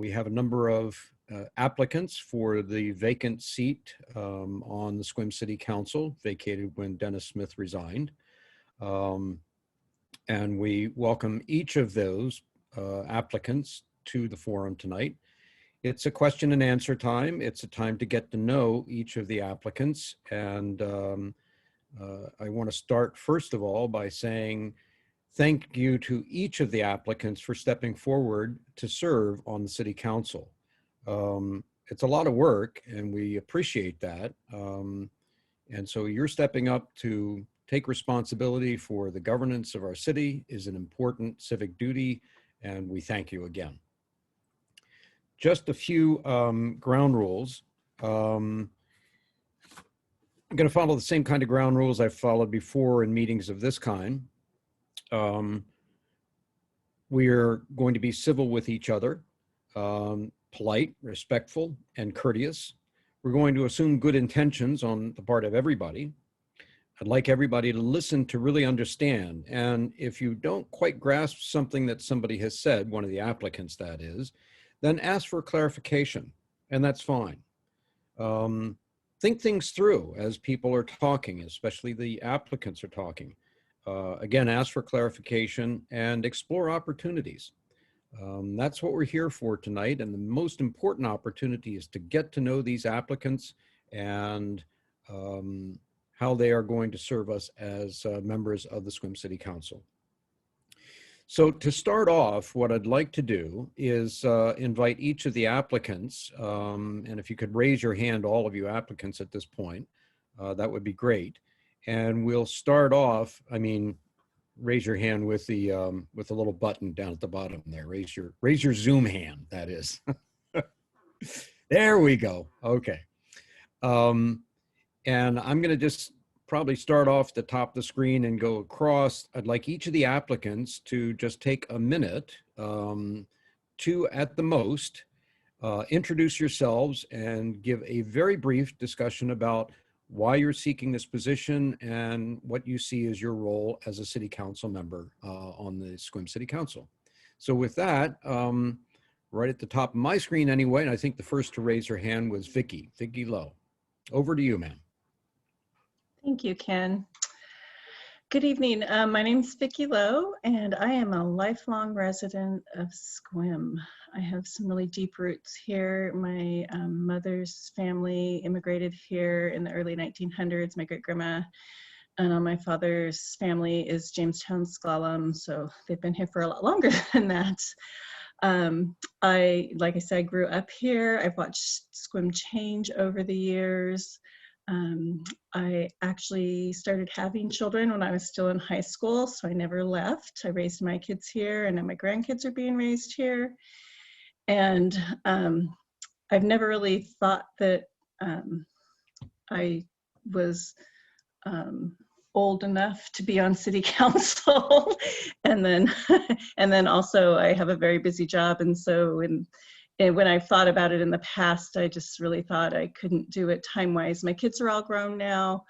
We have a number of applicants for the vacant seat on the Sequim City Council, vacated when Dennis Smith resigned. And we welcome each of those applicants to the forum tonight. It's a question and answer time. It's a time to get to know each of the applicants. And I want to start first of all by saying thank you to each of the applicants for stepping forward to serve on the City Council. It's a lot of work and we appreciate that. And so you're stepping up to take responsibility for the governance of our city is an important civic duty, and we thank you again. Just a few ground rules. I'm going to follow the same kind of ground rules I've followed before in meetings of this kind. We are going to be civil with each other, polite, respectful, and courteous. We're going to assume good intentions on the part of everybody. I'd like everybody to listen to really understand. And if you don't quite grasp something that somebody has said, one of the applicants that is, then ask for clarification, and that's fine. Think things through as people are talking, especially the applicants are talking. Again, ask for clarification and explore opportunities. That's what we're here for tonight. And the most important opportunity is to get to know these applicants and how they are going to serve us as members of the Sequim City Council. So to start off, what I'd like to do is invite each of the applicants, and if you could raise your hand, all of you applicants at this point, that would be great. And we'll start off, raise your hand with the little button down at the bottom there. Raise your Zoom hand, that is. There we go. Okay. And I'm going to just probably start off the top of the screen and go across. I'd like each of the applicants to just take a minute, two at the most, introduce yourselves and give a very brief discussion about why you're seeking this position and what you see as your role as a city council member on the Sequim City Council. So with that, right at the top of my screen anyway, and I think the first to raise her hand was Vicki Lowe. Over to you, ma'am. Thank you, Ken. Good evening. My name is Vicki Lowe, and I am a lifelong resident of Sequim. I have some really deep roots here. My mother's family immigrated here in the early 1900s, my great-grandma. And my father's family is Jamestown Slalom, so they've been here for a lot longer than that. Like I said, I grew up here. I've watched Sequim change over the years. I actually started having children when I was still in high school, so I never left. I raised my kids here, and now my grandkids are being raised here. And I've never really thought that I was old enough to be on city council. and then also I have a very busy job, and so when I've thought about it in the past, I just really thought I couldn't do it time-wise. My kids are all grown now.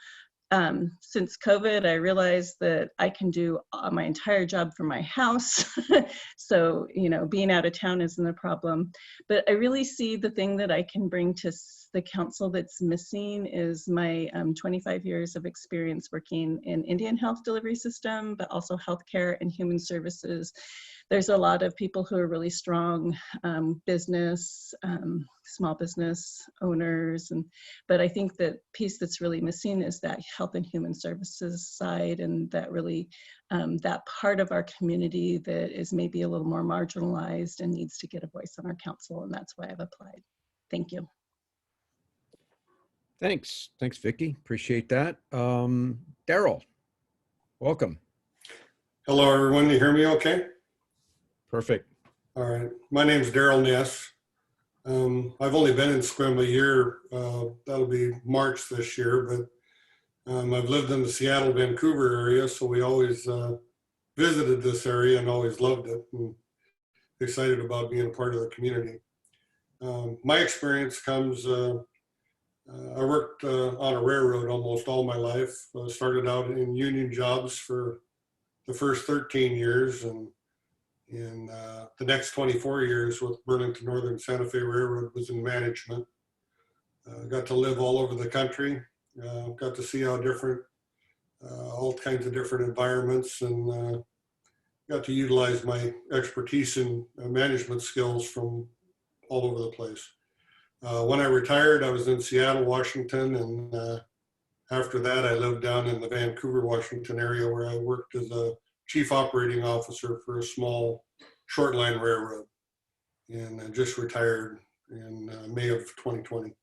Since COVID, I realized that I can do my entire job from my house. So, being out of town isn't a problem. But I really see the thing that I can bring to the council that's missing is my 25 years of experience working in Indian health delivery system, but also healthcare and human services. There's a lot of people who are really strong business, small business owners, but I think the piece that's really missing is that health and human services side, and that really, that part of our community that is maybe a little more marginalized and needs to get a voice on our council, and that's why I've applied. Thank you. Thanks, Vicki. Appreciate that. Daryl, welcome. Hello, everyone. You hear me okay? Perfect. All right. My name is Daryl Ness. I've only been in Sequim a year. That'll be March this year, but I've lived in the Seattle, Vancouver area, so we always visited this area and always loved it, and excited about being a part of the community. My experience comes, I worked on a railroad almost all my life. Started out in union jobs for the first 13 years, and And the next 24 years with Burlington Northern Santa Fe Railroad was in management. Got to live all over the country. Got to see how different, all kinds of different environments, and got to utilize my expertise in management skills from all over the place. When I retired, I was in Seattle, Washington, and after that, I lived down in the Vancouver, Washington area, where I worked as a chief operating officer for a small short line railroad, and I just retired in May of 2020.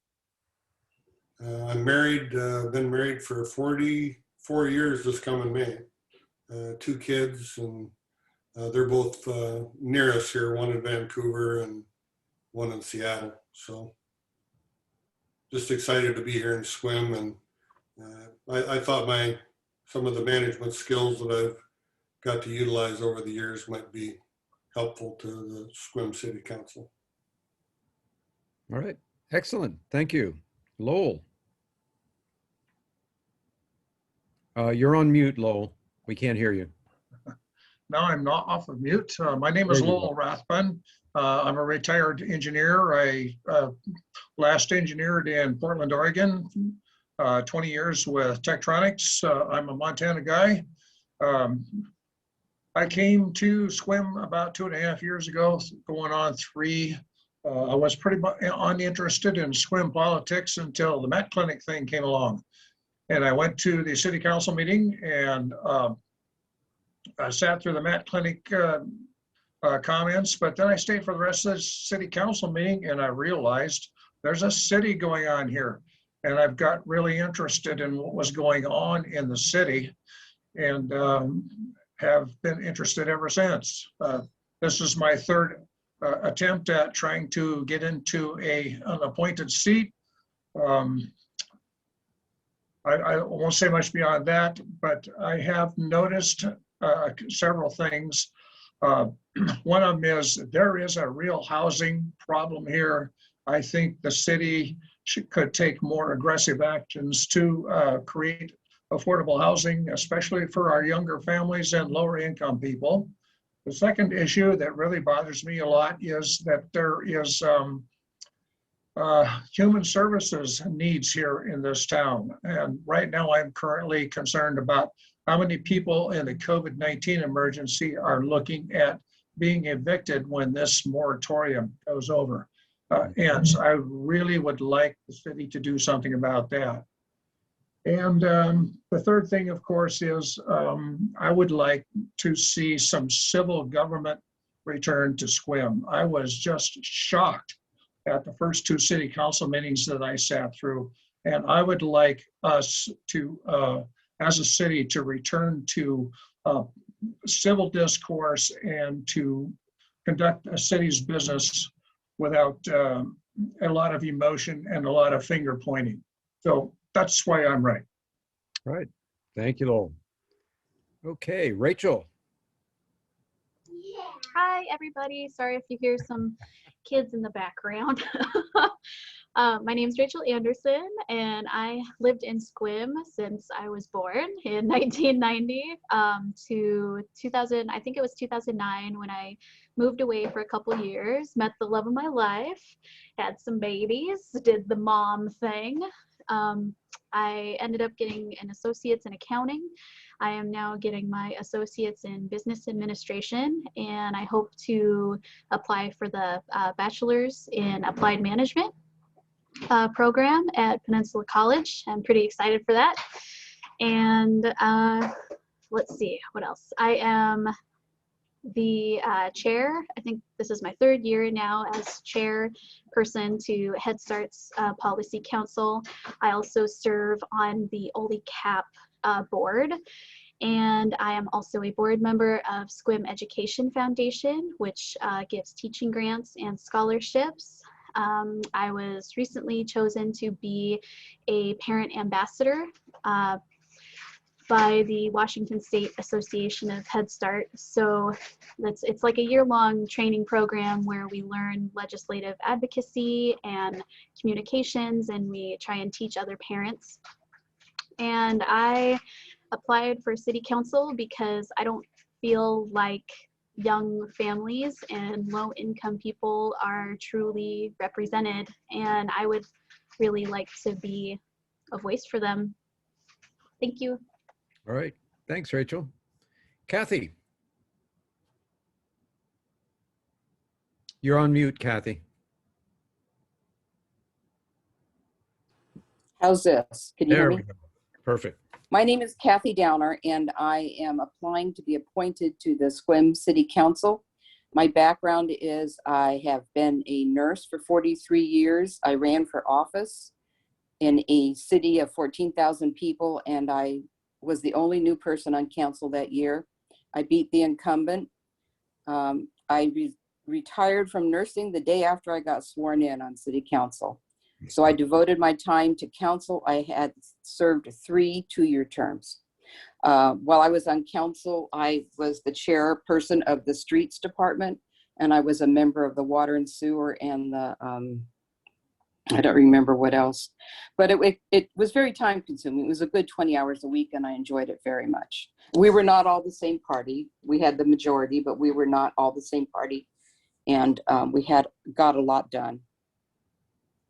I'm married, been married for 44 years this coming May. 2 kids, and they're both near us here, one in Vancouver and one in Seattle. So just excited to be here in Sequim, and I thought some of the management skills that I've got to utilize over the years might be helpful to the Sequim City Council. All right, excellent, thank you. Lowell. You're on mute, Lowell. We can't hear you. Now I'm not off of mute. My name is There you Lowell Rathbun. I'm a retired engineer. I last engineered in Portland, Oregon, 20 years with Tektronix. I'm a Montana guy. I came to Sequim about 2.5 years ago, going on 3. I was pretty uninterested in Sequim politics until the Met Clinic thing came along. And I went to the city council meeting, and I sat through the Met Clinic comments, but then I stayed for the rest of the city council meeting, and I realized there's a city going on here. And I've got really interested in what was going on in the city, and have been interested ever since. This is my 3rd attempt at trying to get into an appointed seat. I won't say much beyond that, but I have noticed several things. One of them is there is a real housing problem here. I think the city could take more aggressive actions to create affordable housing, especially for our younger families and lower income people. The second issue that really bothers me a lot is that there is human services needs here in this town. And right now I'm currently concerned about how many people in the COVID-19 emergency are looking at being evicted when this moratorium goes over. And so I really would like the city to do something about that. And the third thing, of course, is I would like to see some civil government return to Sequim. I was just shocked at the first 2 city council meetings that I sat through. And I would like us to, as a city, to return to civil discourse and to conduct a city's business without a lot of emotion and a lot of finger pointing. So that's why I'm right. All right, thank you, Lowell. Okay, Rachel. Hi, everybody. Sorry if you hear some kids in the background. My name is Rachel Anderson, and I lived in Sequim since I was born in 1990 to 2000. I think it was 2009 when I moved away for a couple years, met the love of my life, had some babies, did the mom thing. I ended up getting an associate's in accounting. I am now getting my associate's in business administration, and I hope to apply for the bachelor's in applied management program at Peninsula College. I'm pretty excited for that. And let's see, what else? I am the chair. I think this is my 3rd year now as chairperson to Head Start's Policy Council. I also serve on the OLI-CAP board, and I am also a board member of Sequim Education Foundation, which gives teaching grants and scholarships. I was recently chosen to be a parent ambassador by the Washington State Association of Head Start. So it's like a year-long training program where we learn legislative advocacy and communications, and we try and teach other parents. And I applied for city council because I don't feel like young families and low income people are truly represented. And I would really like to be a voice for them. Thank you. All right. Thanks, Rachel. Kathy. You're on mute, Kathy. How's this? Can you hear There me? we go. Perfect. My name is Kathy Downer, and I am applying to be appointed to the Sequim City Council. My background is I have been a nurse for 43 years. I ran for office in a city of 14,000 people, and I was the only new person on council that year. I beat the incumbent. I retired from nursing the day after I got sworn in on city council. So I devoted my time to council. I had served 3 two-year terms. While I was on council, I was the chairperson of the streets department, and I was a member of the water and sewer and the, I don't remember what else, but it was very time consuming. It was a good 20 hours a week, and I enjoyed it very much. We were not all the same party. We had the majority, but we were not all the same party. And we got a lot done.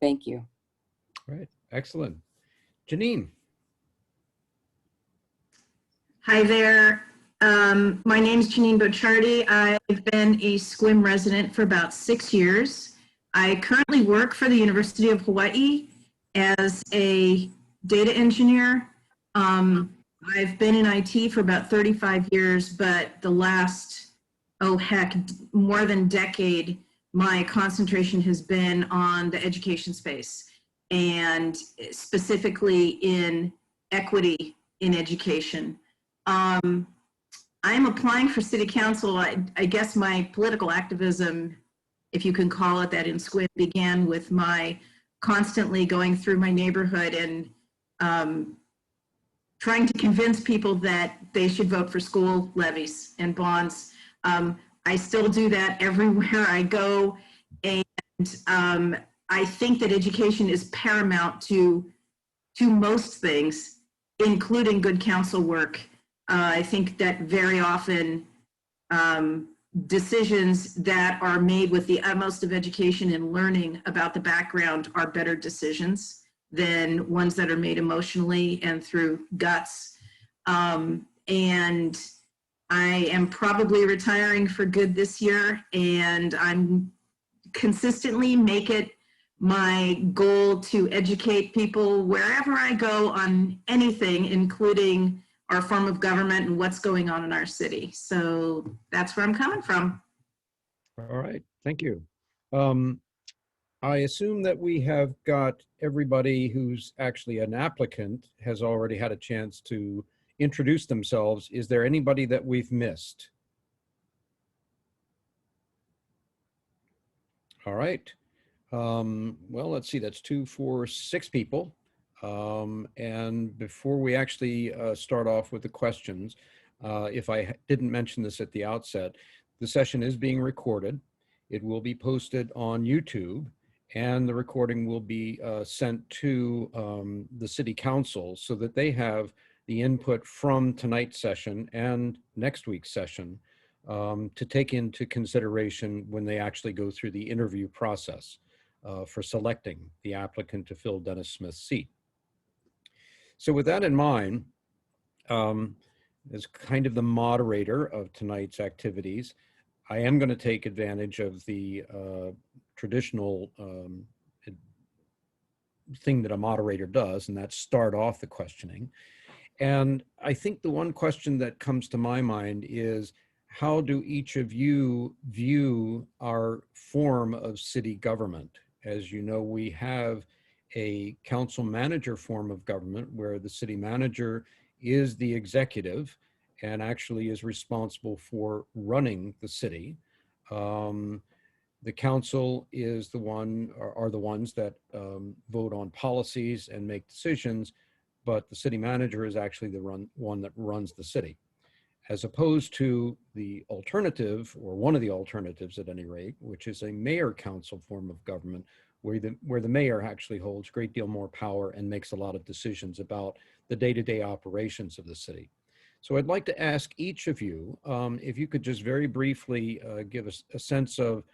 Thank you. All right. Excellent. Janine. Hi there. My name is Janine Bochardi. I've been a Sequim resident for about 6 years. I currently work for the University of Hawaii as a data engineer. I've been in IT for about 35 years, but the last, more than a decade, my concentration has been on the education space, and specifically in equity in education. I'm applying for city council. I guess my political activism, if you can call it that, in Sequim began with my constantly going through my neighborhood and trying to convince people that they should vote for school levies and bonds. I still do that everywhere I go. And I think that education is paramount to most things, including good council work. I think that very often decisions that are made with the utmost of education and learning about the background are better decisions than ones that are made emotionally and through guts. And I am probably retiring for good this year, and I'm consistently make it my goal to educate people wherever I go on anything, including our form of government and what's going on in our city. So that's where I'm coming from. All right. Thank you. I assume that we have got everybody who's actually an applicant has already had a chance to introduce themselves. Is there anybody that we've missed? All right. Well, let's see, that's 2, 4, 6 people. And before we actually start off with the questions, if I didn't mention this at the outset, the session is being recorded. It will be posted on YouTube, and the recording will be sent to the City Council so that they have the input from tonight's session and next week's session to take into consideration when they actually go through the interview process for selecting the applicant to fill Dennis Smith's seat. So with that in mind, as kind of the moderator of tonight's activities, I am going to take advantage of the traditional thing that a moderator does, and that's start off the questioning. And I think the one question that comes to my mind is, how do each of you view our form of city government? As you know, we have a council manager form of government where the city manager is the executive and actually is responsible for running the city. The council is the one, are the ones that vote on policies and make decisions, but the city manager is actually the one that runs the city, as opposed to the alternative, or one of the alternatives at any rate, which is a mayor council form of government, where the mayor actually holds a great deal more power and makes a lot of decisions about the day-to-day operations of the city. So I'd like to ask each of you if you could just very briefly give us a sense of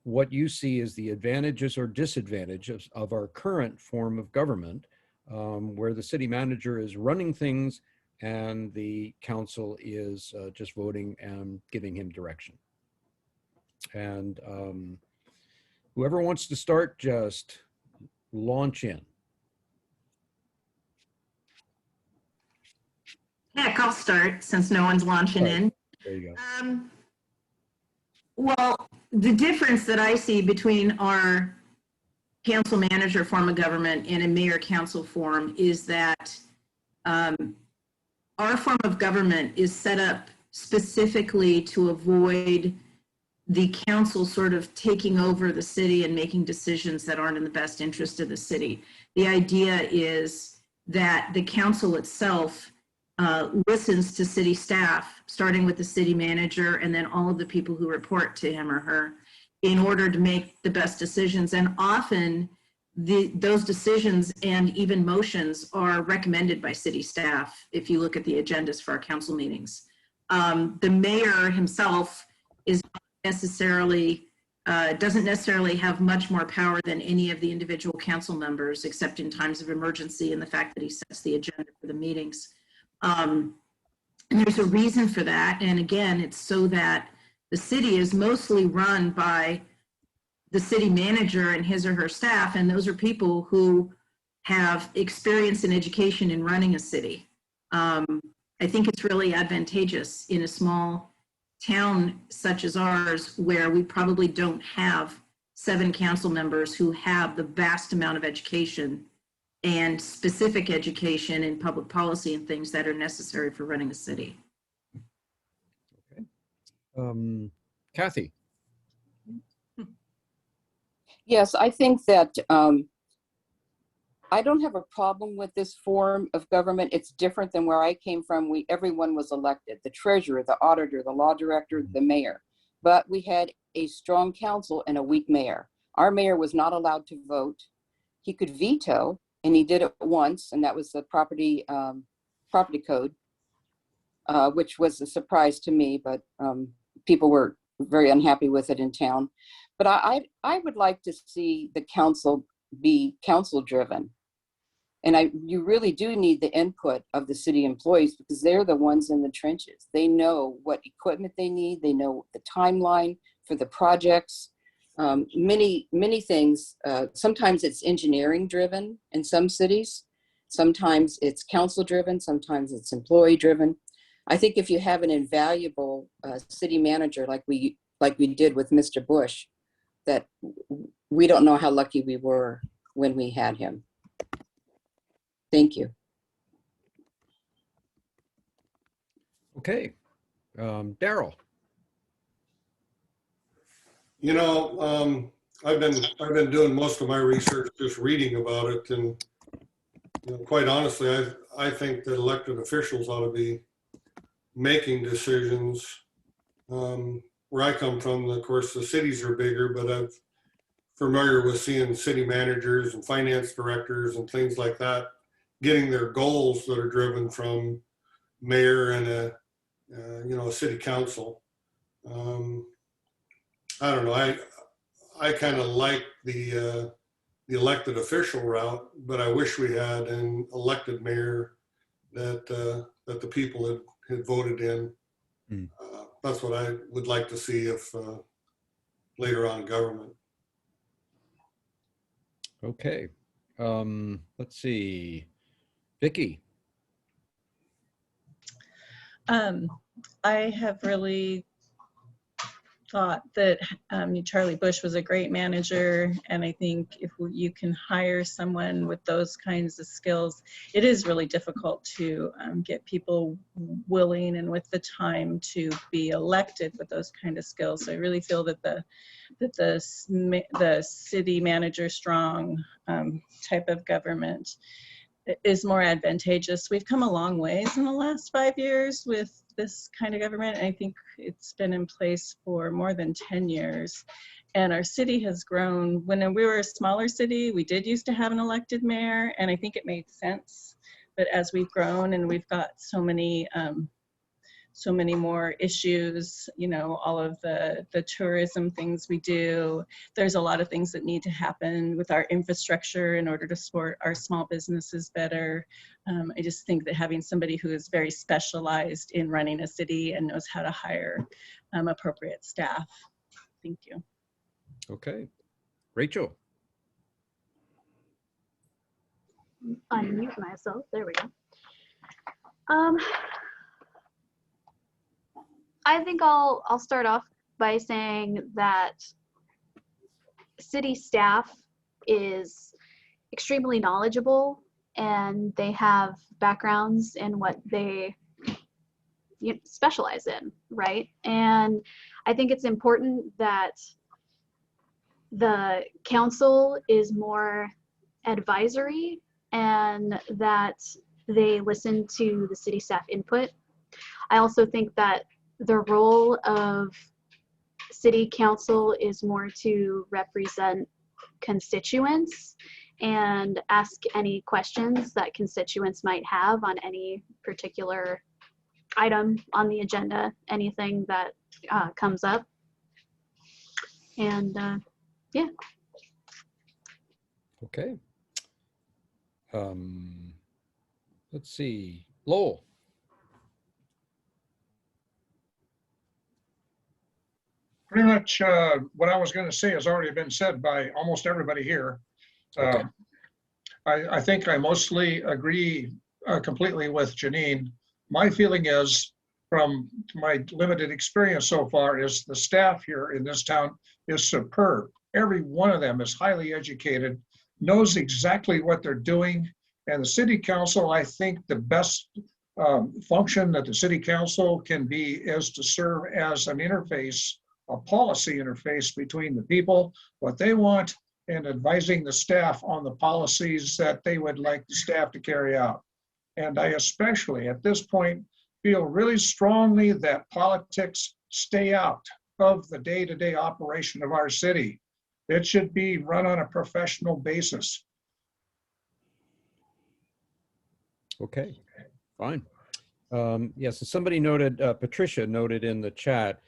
what you see as the advantages or disadvantages of our current form of government, where the city manager is running things and the council is just voting and giving him direction. And whoever wants to start, just launch in. Heck, I'll start since no one's launching in. There you go. Well, the difference that I see between our council manager form of government and a mayor council form is that our form of government is set up specifically to avoid the council sort of taking over the city and making decisions that aren't in the best interest of the city. The idea is that the council itself listens to city staff, starting with the city manager and then all of the people who report to him or her, in order to make the best decisions. And often those decisions and even motions are recommended by city staff if you look at the agendas for our council meetings. The mayor himself is necessarily doesn't necessarily have much more power than any of the individual council members, except in times of emergency and the fact that he sets the agenda for the meetings. And there's a reason for that. And again, it's so that the city is mostly run by the city manager and his or her staff. And those are people who have experience in education in running a city. I think it's really advantageous in a small town such as ours, where we probably don't have 7 council members who have the vast amount of education and specific education in public policy and things that are necessary for running a city. Okay. Kathy. Yes, I think that I don't have a problem with this form of government. It's different than where I came from. Everyone was elected: the treasurer, the auditor, the law director, the mayor. But we had a strong council and a weak mayor. Our mayor was not allowed to vote. He could veto, and he did it once, and that was the property code, which was a surprise to me, but people were very unhappy with it in town. But I would like to see the council be council driven. And you really do need the input of the city employees, because they're the ones in the trenches. They know what equipment they need. They know the timeline for the projects. Many things. Sometimes it's engineering driven in some cities. Sometimes it's council driven. Sometimes it's employee driven. I think if you have an invaluable city manager like we did with Mr. Bush, that we don't know how lucky we were when we had him. Thank you. Okay. Daryl. You know, I've been doing most of my research just reading about it, and quite honestly, I think that elected officials ought to be making decisions. Where I come from, of course, the cities are bigger, but I'm familiar with seeing city managers and finance directors and things like that getting their goals that are driven from mayor and a city council. I don't know. I kind of like the elected official route, but I wish we had an elected mayor that the people had voted in. Mm. That's what I would like to see if later on in government. Okay. Let's see. Vicki. I have really thought that Charlie Bush was a great manager, and I think if you can hire someone with those kinds of skills, it is really difficult to get people willing and with the time to be elected with those kind of skills. So I really feel that the city manager strong type of government is more advantageous. We've come a long ways in the last 5 years with this kind of government. I think it's been in place for more than 10 years. And our city has grown. When we were a smaller city, we did used to have an elected mayor, and I think it made sense But as we've grown and we've got so many more issues, you know, all of the tourism things we do, there's a lot of things that need to happen with our infrastructure in order to support our small businesses better. I just think that having somebody who is very specialized in running a city and knows how to hire appropriate staff. Thank you. Okay. Rachel. Unmute myself. There we go. I think I'll start off by saying that city staff is extremely knowledgeable and they have backgrounds in what they specialize in, right? And I think it's important that the council is more advisory and that they listen to the city staff input. I also think that the role of city council is more to represent constituents and ask any questions that constituents might have on any particular item on the agenda, anything that comes up. And yeah. Okay. Let's see. Lowell. Pretty much what I was going to say has already been said by almost everybody here. Okay. I think I mostly agree completely with Janine. My feeling is, from my limited experience so far, is the staff here in this town is superb. Every one of them is highly educated, knows exactly what they're doing. And the city council, I think the best function that the city council can be is to serve as an interface, a policy interface between the people, what they want, and advising the staff on the policies that they would like the staff to carry out. And I especially at this point feel really strongly that politics stay out of the day-to-day operation of our city. It should be run on a professional basis. Okay, fine. Yes, and somebody noted, Patricia noted in the chat,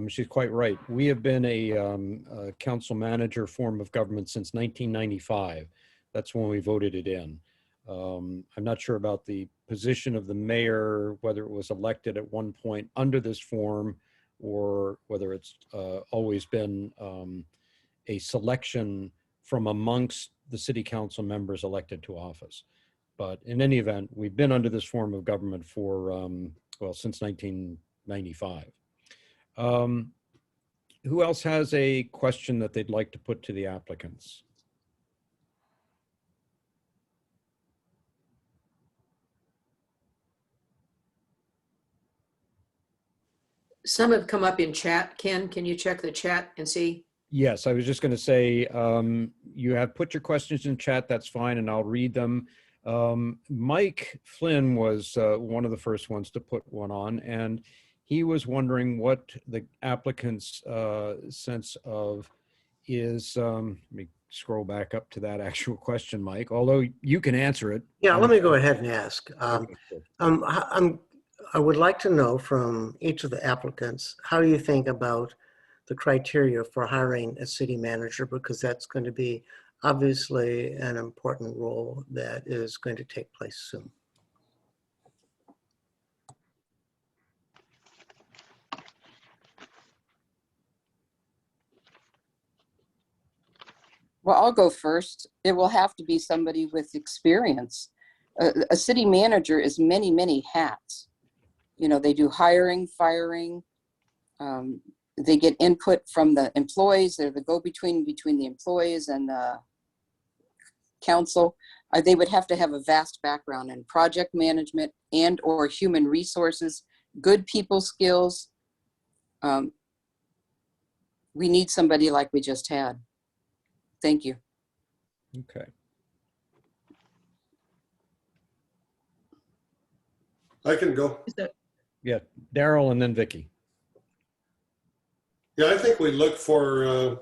she's quite right. We have been a council manager form of government since 1995. That's when we voted it in. I'm not sure about the position of the mayor, whether it was elected at one point under this form or whether it's always been a selection from amongst the city council members elected to office. But in any event, we've been under this form of government for, well, since 1995. Who else has a question that they'd like to put to the applicants? Some have come up in chat. Ken, can you check the chat and see? Yes, I was just going to say, you have put your questions in chat, that's fine, and I'll read them. Mike Flynn was one of the first ones to put one on, and he was wondering what the applicant's sense of is, let me scroll back up to that actual question, Mike, although you can answer it. Yeah, let me go ahead and ask. I would like to know from each of the applicants, how you think about the criteria for hiring a city manager, because that's going to be obviously an important role that is going to take place soon. Well, I'll go first. It will have to be somebody with experience. A city manager is many, many hats. You know, they do hiring, firing. They get input from the employees. They're the go-between between the employees and the council. They would have to have a vast background in project management and or human resources, good people skills. We need somebody like we just had. Thank you. Okay. I can go. Yeah, Daryl and then Vicky. Yeah, I think we look for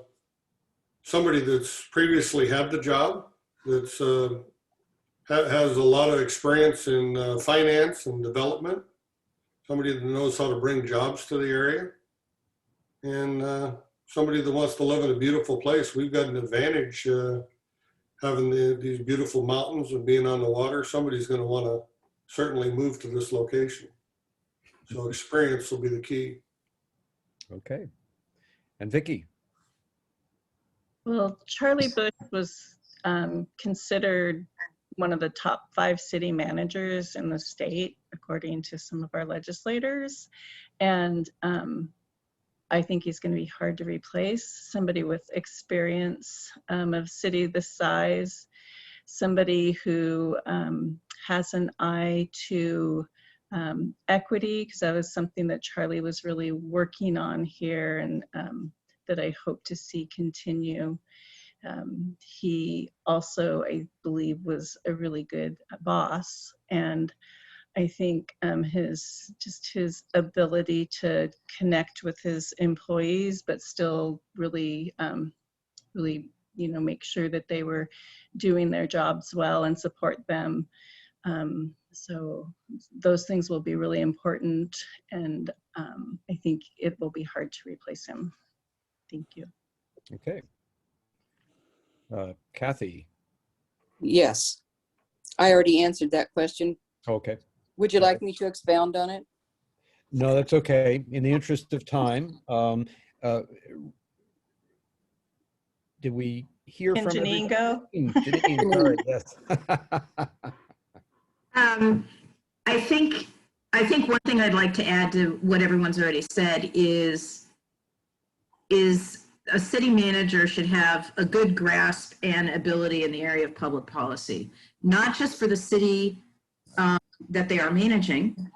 somebody that's previously had the job, that's has a lot of experience in finance and development, somebody that knows how to bring jobs to the area, and somebody that wants to live in a beautiful place. We've got an advantage having these beautiful mountains and being on the water. Somebody's going to want to certainly move to this location. So experience will be the key. Okay. And Vicky? Well, Charlie Bush was considered one of the top 5 city managers in the state, according to some of our legislators. And I think he's going to be hard to replace. Somebody with experience of city this size, somebody who has an eye to equity, because that was something that Charlie was really working on here, and that I hope to see continue. He also, I believe, was a really good boss, and I think his ability to connect with his employees, but still really make sure that they were doing their jobs well and support them. So those things will be really important, and I think it will be hard to replace him. Thank you. Okay. Kathy? Yes, I already answered that question. Okay. Would you like me to expound on it? No, that's okay. In the interest of time, did we hear Can from Janine go? Janine, sorry, yes. I think one thing I'd like to add to what everyone's already said is a city manager should have a good grasp and ability in the area of public policy, not just for the city that they are managing,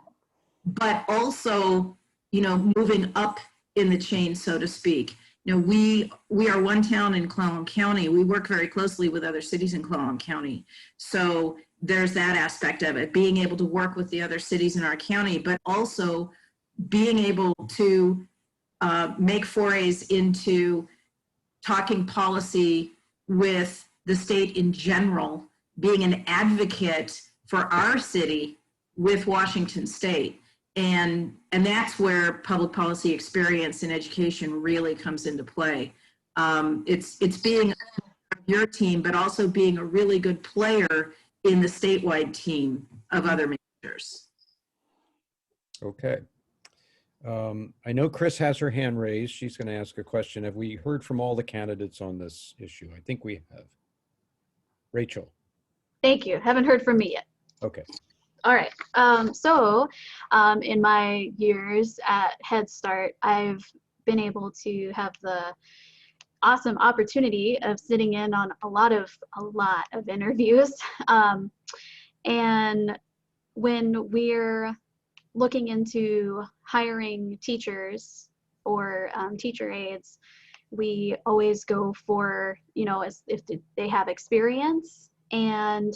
but also, moving up in the chain, so to speak. We are one town in Clallam County. We work very closely with other cities in Clallam County. So there's that aspect of it, being able to work with the other cities in our county, but also being able to make forays into talking policy with the state in general, being an advocate for our city with Washington State. And that's where public policy experience and education really comes into play. It's being your team, but also being a really good player in the statewide team of other managers. Okay. I know Chris has her hand raised. She's going to ask a question. Have we heard from all the candidates on this issue? I think we have. Rachel. Thank you. Haven't heard from me yet. Okay. All right. In my years at Head Start, I've been able to have the awesome opportunity of sitting in on a lot of interviews. And when we're looking into hiring teachers or teacher aides, we always go for, if they have experience and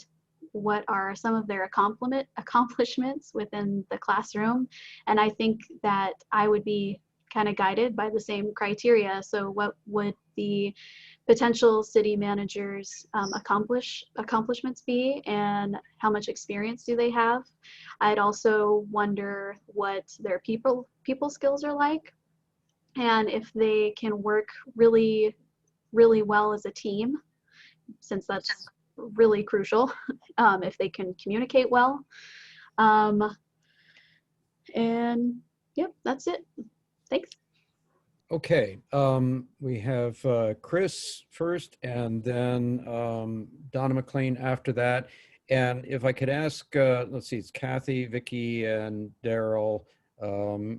what are some of their accomplishments within the classroom. And I think that I would be kind of guided by the same criteria. So what would the potential city managers' accomplishments be, and how much experience do they have? I'd also wonder what their people skills are like, and if they can work really, really well as a team, since that's really crucial, if they can communicate well. And yep, that's it. Thanks. Okay. We have Chris first, and then Donna McLean after that. And if I could ask, let's see, it's Kathy, Vicky, and Daryl,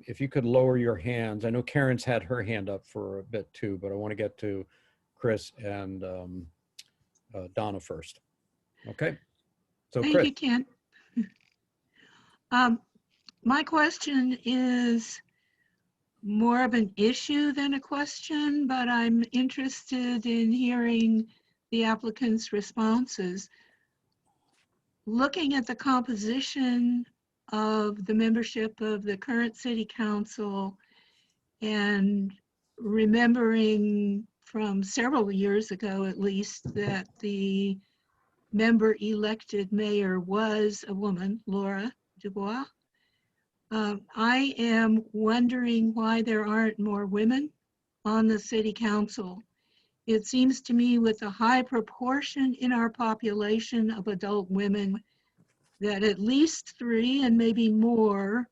if you could lower your hands. I know Karen's had her hand up for a bit too, but I want to get to Chris and Donna first. Okay. So Thank Chris. you, Ken. My question is more of an issue than a question, but I'm interested in hearing the applicants' responses. Looking at the composition of the membership of the current city council and remembering from several years ago, at least, that the member-elected mayor was a woman, Laura Dubois. I am wondering why there aren't more women on the city council. It seems to me with a high proportion in our population of adult women that at least 3 and maybe more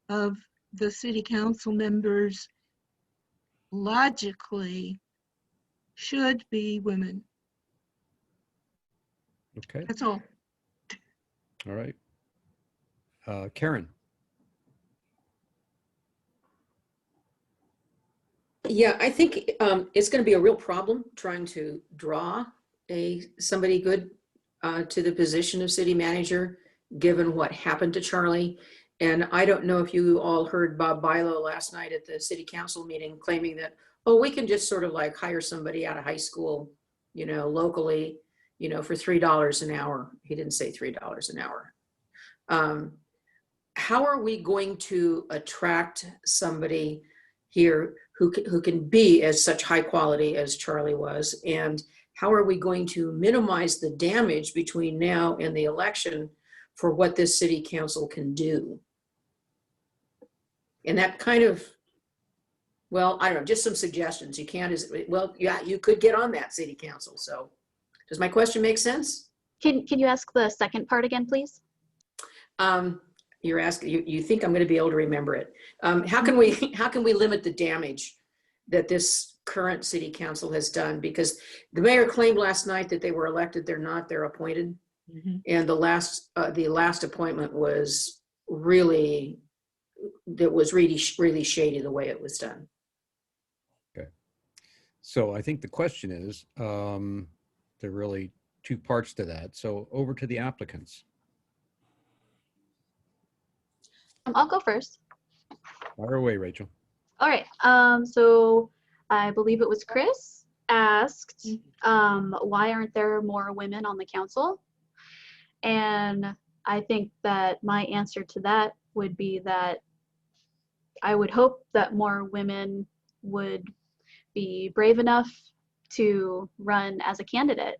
of the city council members logically should be women. Okay, That's all. all right. Karen? Yeah, I think it's going to be a real problem trying to draw somebody good to the position of city manager, given what happened to Charlie. And I don't know if you all heard Bob Bilo last night at the city council meeting claiming that, oh, we can just sort of like hire somebody out of high school, you know, locally, you know, for $3 an hour. He didn't say $3 an hour. How are we going to attract somebody here who can be as such high quality as Charlie was? And how are we going to minimize the damage between now and the election for what this city council can do? And that kind of, well, I don't know, just some suggestions. You can't, well, yeah, you could get on that city council. So does my question make sense? Can you ask the second part again, please? You're asking, you think I'm going to be able to remember it. How can we limit the damage that this current city council has done? Because the mayor claimed last night that they were elected. They're not, they're appointed. Mhm. And the last appointment was really shady the way it was done. Okay. So I think the question is, there are really two parts to that. So over to the applicants. I'll go first. Fire away, Rachel. All right. So I believe it was Chris asked, why aren't there more women on the council? And I think that my answer to that would be that I would hope that more women would be brave enough to run as a candidate.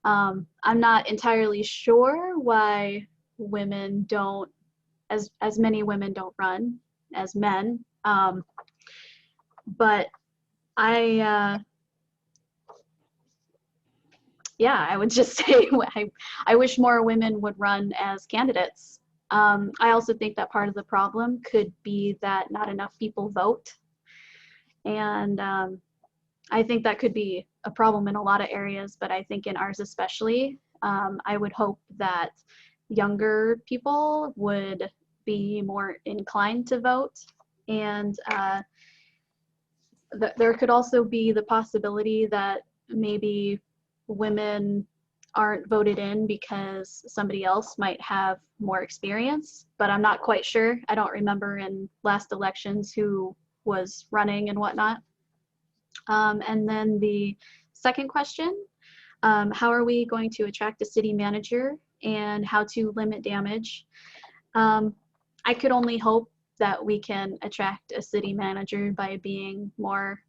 I'm not entirely sure why women don't, as many women don't run as men. But I would just say I wish more women would run as candidates. I also think that part of the problem could be that not enough people vote. And I think that could be a problem in a lot of areas, but I think in ours especially, I would hope that younger people would be more inclined to vote. And there could also be the possibility that maybe women aren't voted in because somebody else might have more experience, but I'm not quite sure. I don't remember in last elections who was running and whatnot. And then the second question, how are we going to attract a city manager and how to limit damage? I could only hope that we can attract a city manager by being more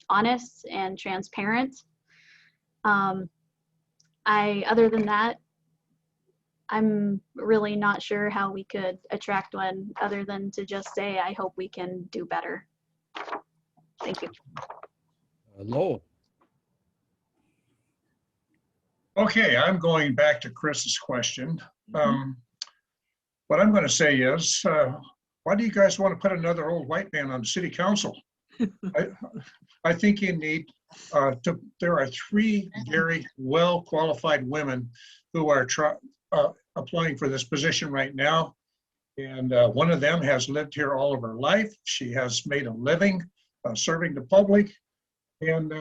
honest and transparent. Other than that, I'm really not sure how we could attract one other than to just say, I hope we can do better. Thank you. Lowell. Okay, I'm going back to Chris's question. What I'm going to say is, why do you guys want to put another old white man on the city council? I think you need there are 3 very well-qualified women who are applying for this position right now. And one of them has lived here all of her life. She has made a living serving the public. And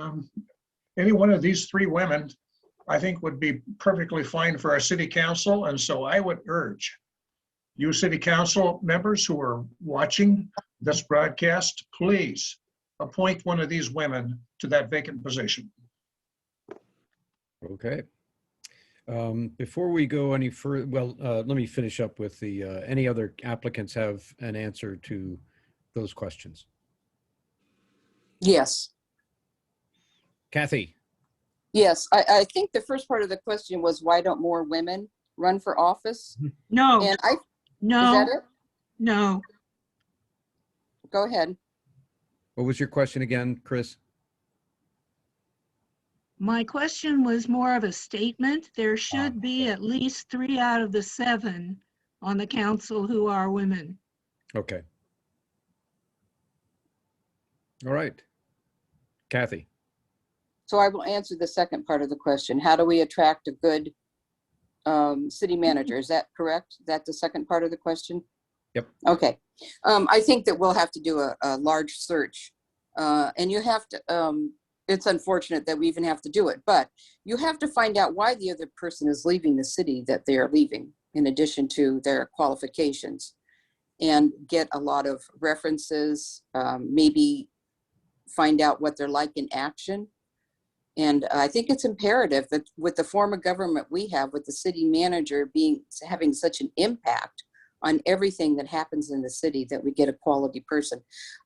any one of these 3 women, I think, would be perfectly fine for our city council. And so I would urge you city council members who are watching this broadcast, please appoint one of these women to that vacant position. Okay. Before we go any further, well, let me finish up with the, any other applicants have an answer to those questions? Yes. Kathy? Yes, I think the first part of the question was why don't more women run for office? No, And is that no, it? no. Go ahead. What was your question again, Chris? My question was more of a statement. There should be okay. at least 3 out of the 7 on the council who are women. Okay. All right. Kathy. So I will answer the second part of the question. How do we attract a good city manager? Is that correct? Is that the second part of the question? Yep. Okay. I think that we'll have to do a large search. And you have to, it's unfortunate that we even have to do it, but you have to find out why the other person is leaving the city that they are leaving, in addition to their qualifications, and get a lot of references, maybe find out what they're like in action. And I think it's imperative that with the form of government we have, with the city manager having such an impact on everything that happens in the city, that we get a quality person.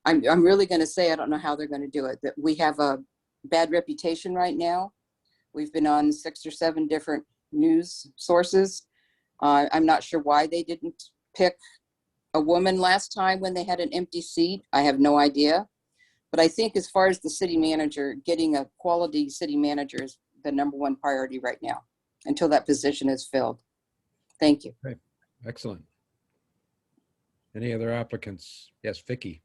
I'm really going to say, I don't know how they're going to do it, that we have a bad reputation right now. We've been on 6 or 7 different news sources. I'm not sure why they didn't pick a woman last time when they had an empty seat. I have no idea. But I think as far as the city manager, getting a quality city manager is the #1 priority right now until that position is filled. Thank you. Okay. Excellent. Any other applicants? Yes, Vicky.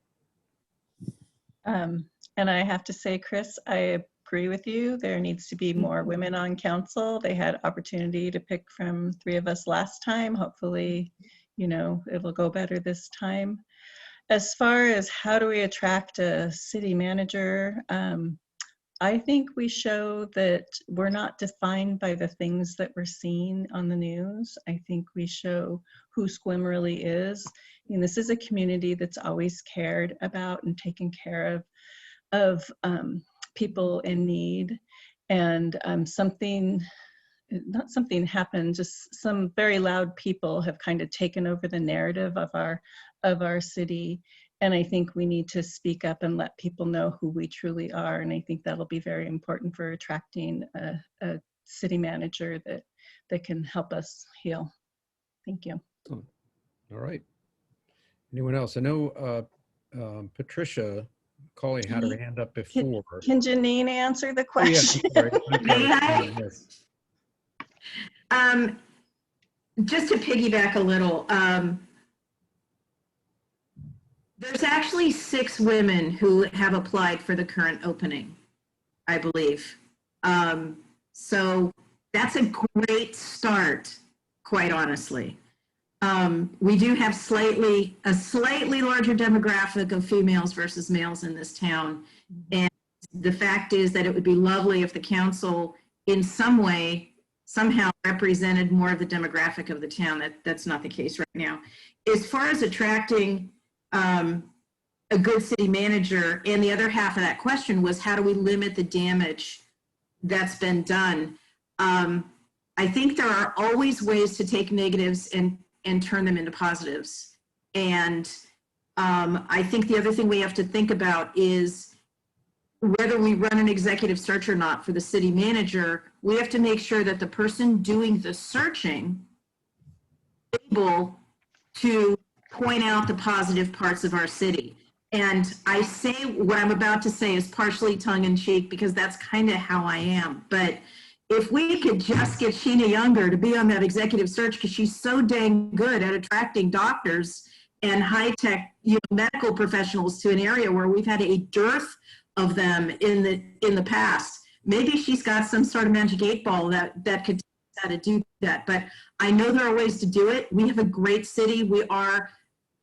And I have to say, Chris, I agree with you. There needs to be more women on council. They had opportunity to pick from 3 of us last time. Hopefully, it'll go better this time. As far as how do we attract a city manager, I think we show that we're not defined by the things that we're seeing on the news. I think we show who Sequim really is. This is a community that's always cared about and taken care of people in need. And not something happened, just some very loud people have kind of taken over the narrative of our city. And I think we need to speak up and let people know who we truly are. And I think that'll be very important for attracting a city manager that can help us heal. Thank you. All right. Anyone else? I know Patricia Colley had her hand up before. Can Janine answer the Oh, yeah, question? I'm sorry. May I? Yes. Just to piggyback a little, there's actually 6 women who have applied for the current opening, I believe. So that's a great start, quite honestly. We do have a slightly larger demographic of females versus males in this town. And the fact is that it would be lovely if the council in some way somehow represented more of the demographic of the town. That's not the case right now. As far as attracting a good city manager, and the other half of that question was, how do we limit the damage that's been done? I think there are always ways to take negatives and turn them into positives. And I think the other thing we have to think about is whether we run an executive search or not for the city manager, we have to make sure that the person doing the searching is able to point out the positive parts of our city. And I say what I'm about to say is partially tongue in cheek because that's kind of how I am. But if we could just get Sheena Younger to be on that executive search, because she's so dang good at attracting doctors and high-tech medical professionals to an area where we've had a dearth of them in the past. Maybe she's got some sort of magic 8-ball that could teach us how to do that. But I know there are ways to do it. We have a great city. We are,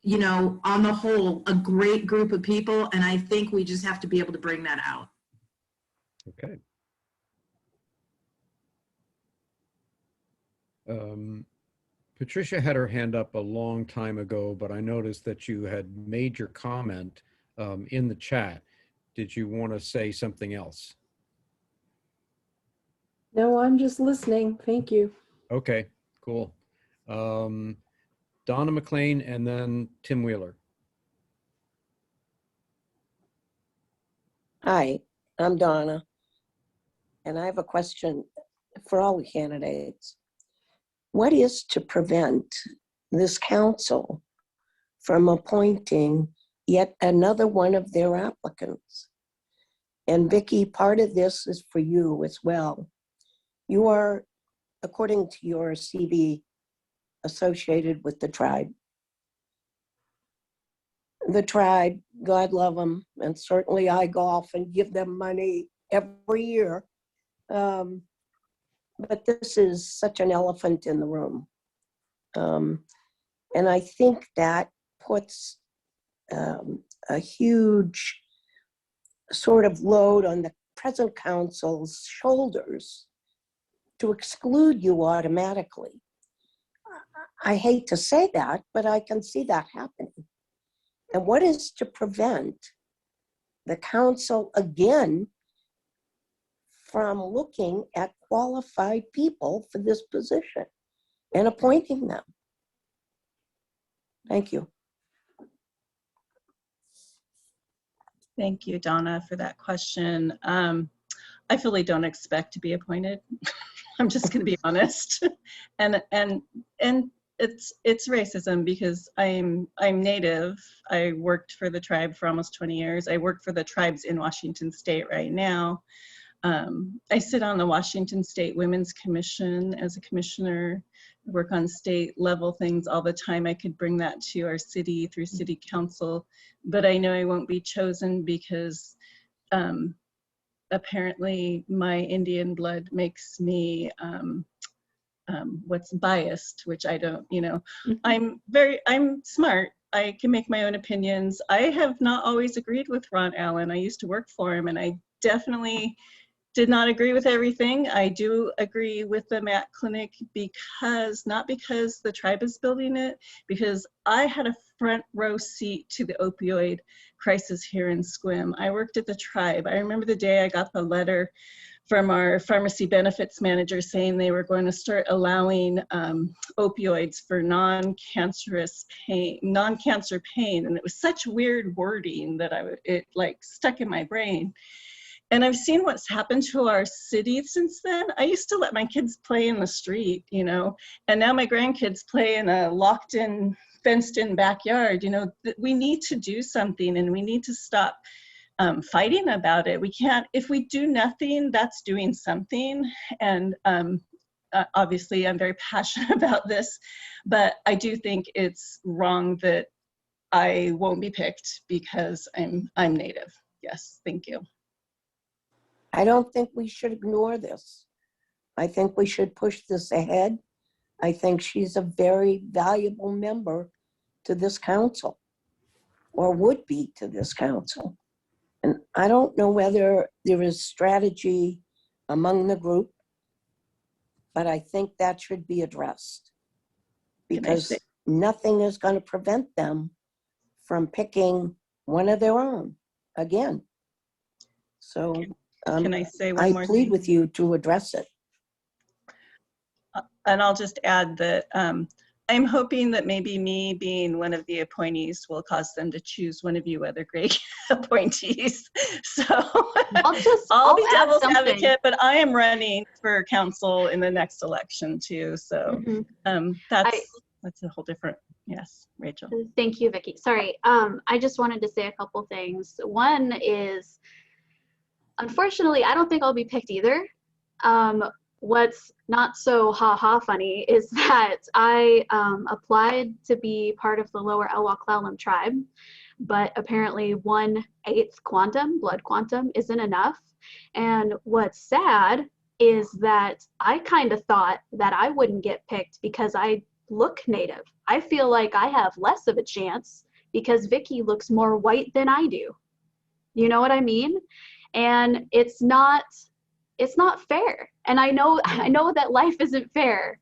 on the whole, a great group of people. And I think we just have to be able to bring that out. Okay. Patricia had her hand up a long time ago, but I noticed that you had made your comment in the chat. Did you want to say something else? No, I'm just listening. Thank you. Okay, cool. Donna McLean and then Tim Wheeler. Hi, I'm Donna. and I have a question for all the candidates. What is to prevent this council from appointing yet another one of their applicants? And Vicki, part of this is for you as well. You are, according to your CV, associated with the tribe. The tribe, God love them, and certainly I golf and give them money every year. But this is such an elephant in the room. And I think that puts a huge sort of load on the present council's shoulders to exclude you automatically. I hate to say that, but I can see that happening. And what is to prevent the council again from looking at qualified people for this position and appointing them? Thank you. Thank you, Donna, for that question. I fully don't expect to be appointed. I'm just going to be honest, and it's racism because I'm Native. I worked for the tribe for almost 20 years. I work for the tribes in Washington State right now. I sit on the Washington State Women's Commission as a commissioner, work on state level things all the time. I could bring that to our city through city council, but I know I won't be chosen because apparently my Indian blood makes me what's biased, which I don't, you know. I'm smart. I can make my own opinions. I have not always agreed with Ron Allen. I used to work for him, and I definitely did not agree with everything. I do agree with the MAT clinic because, not because the tribe is building it, because I had a front row seat to the opioid crisis here in Sequim. I worked at the tribe. I remember the day I got the letter from our pharmacy benefits manager saying they were going to start allowing opioids for non-cancerous pain, non-cancer pain. And it was such weird wording that it like stuck in my brain. And I've seen what's happened to our city since then. I used to let my kids play in the street, you know, and now my grandkids play in a locked in, fenced in backyard. You know, we need to do something, and we need to stop fighting about it. We can't, if we do nothing, that's doing something. And obviously I'm very passionate about this, but I do think it's wrong that I won't be picked because I'm Native. Yes, thank you. I don't think we should ignore this. I think we should push this ahead. I think she's a very valuable member to this council, or would be to this council. And I don't know whether there is strategy among the group, but I think that should be addressed, because nothing is going to prevent them from picking one of their own again. So can I say one more I plead thing? with you to address it. And I'll just add that I'm hoping that maybe me being one of the appointees will cause them to choose one of you other great appointees. So I'll be devil's advocate, but I am running for council in the next election too. So that's a whole different, yes, Rachel. Thank you, Vicki. Sorry, I just wanted to say a couple things. One is, unfortunately, I don't think I'll be picked either. What's not so ha-ha funny is that I applied to be part of the Lower Elwha tribe, but apparently 1/8 quantum, blood quantum, isn't enough. And what's sad is that I kind of thought that I wouldn't get picked because I look Native. I feel like I have less of a chance because Vicki looks more white than I do. You know what I mean? And it's not fair. And I know that life isn't fair,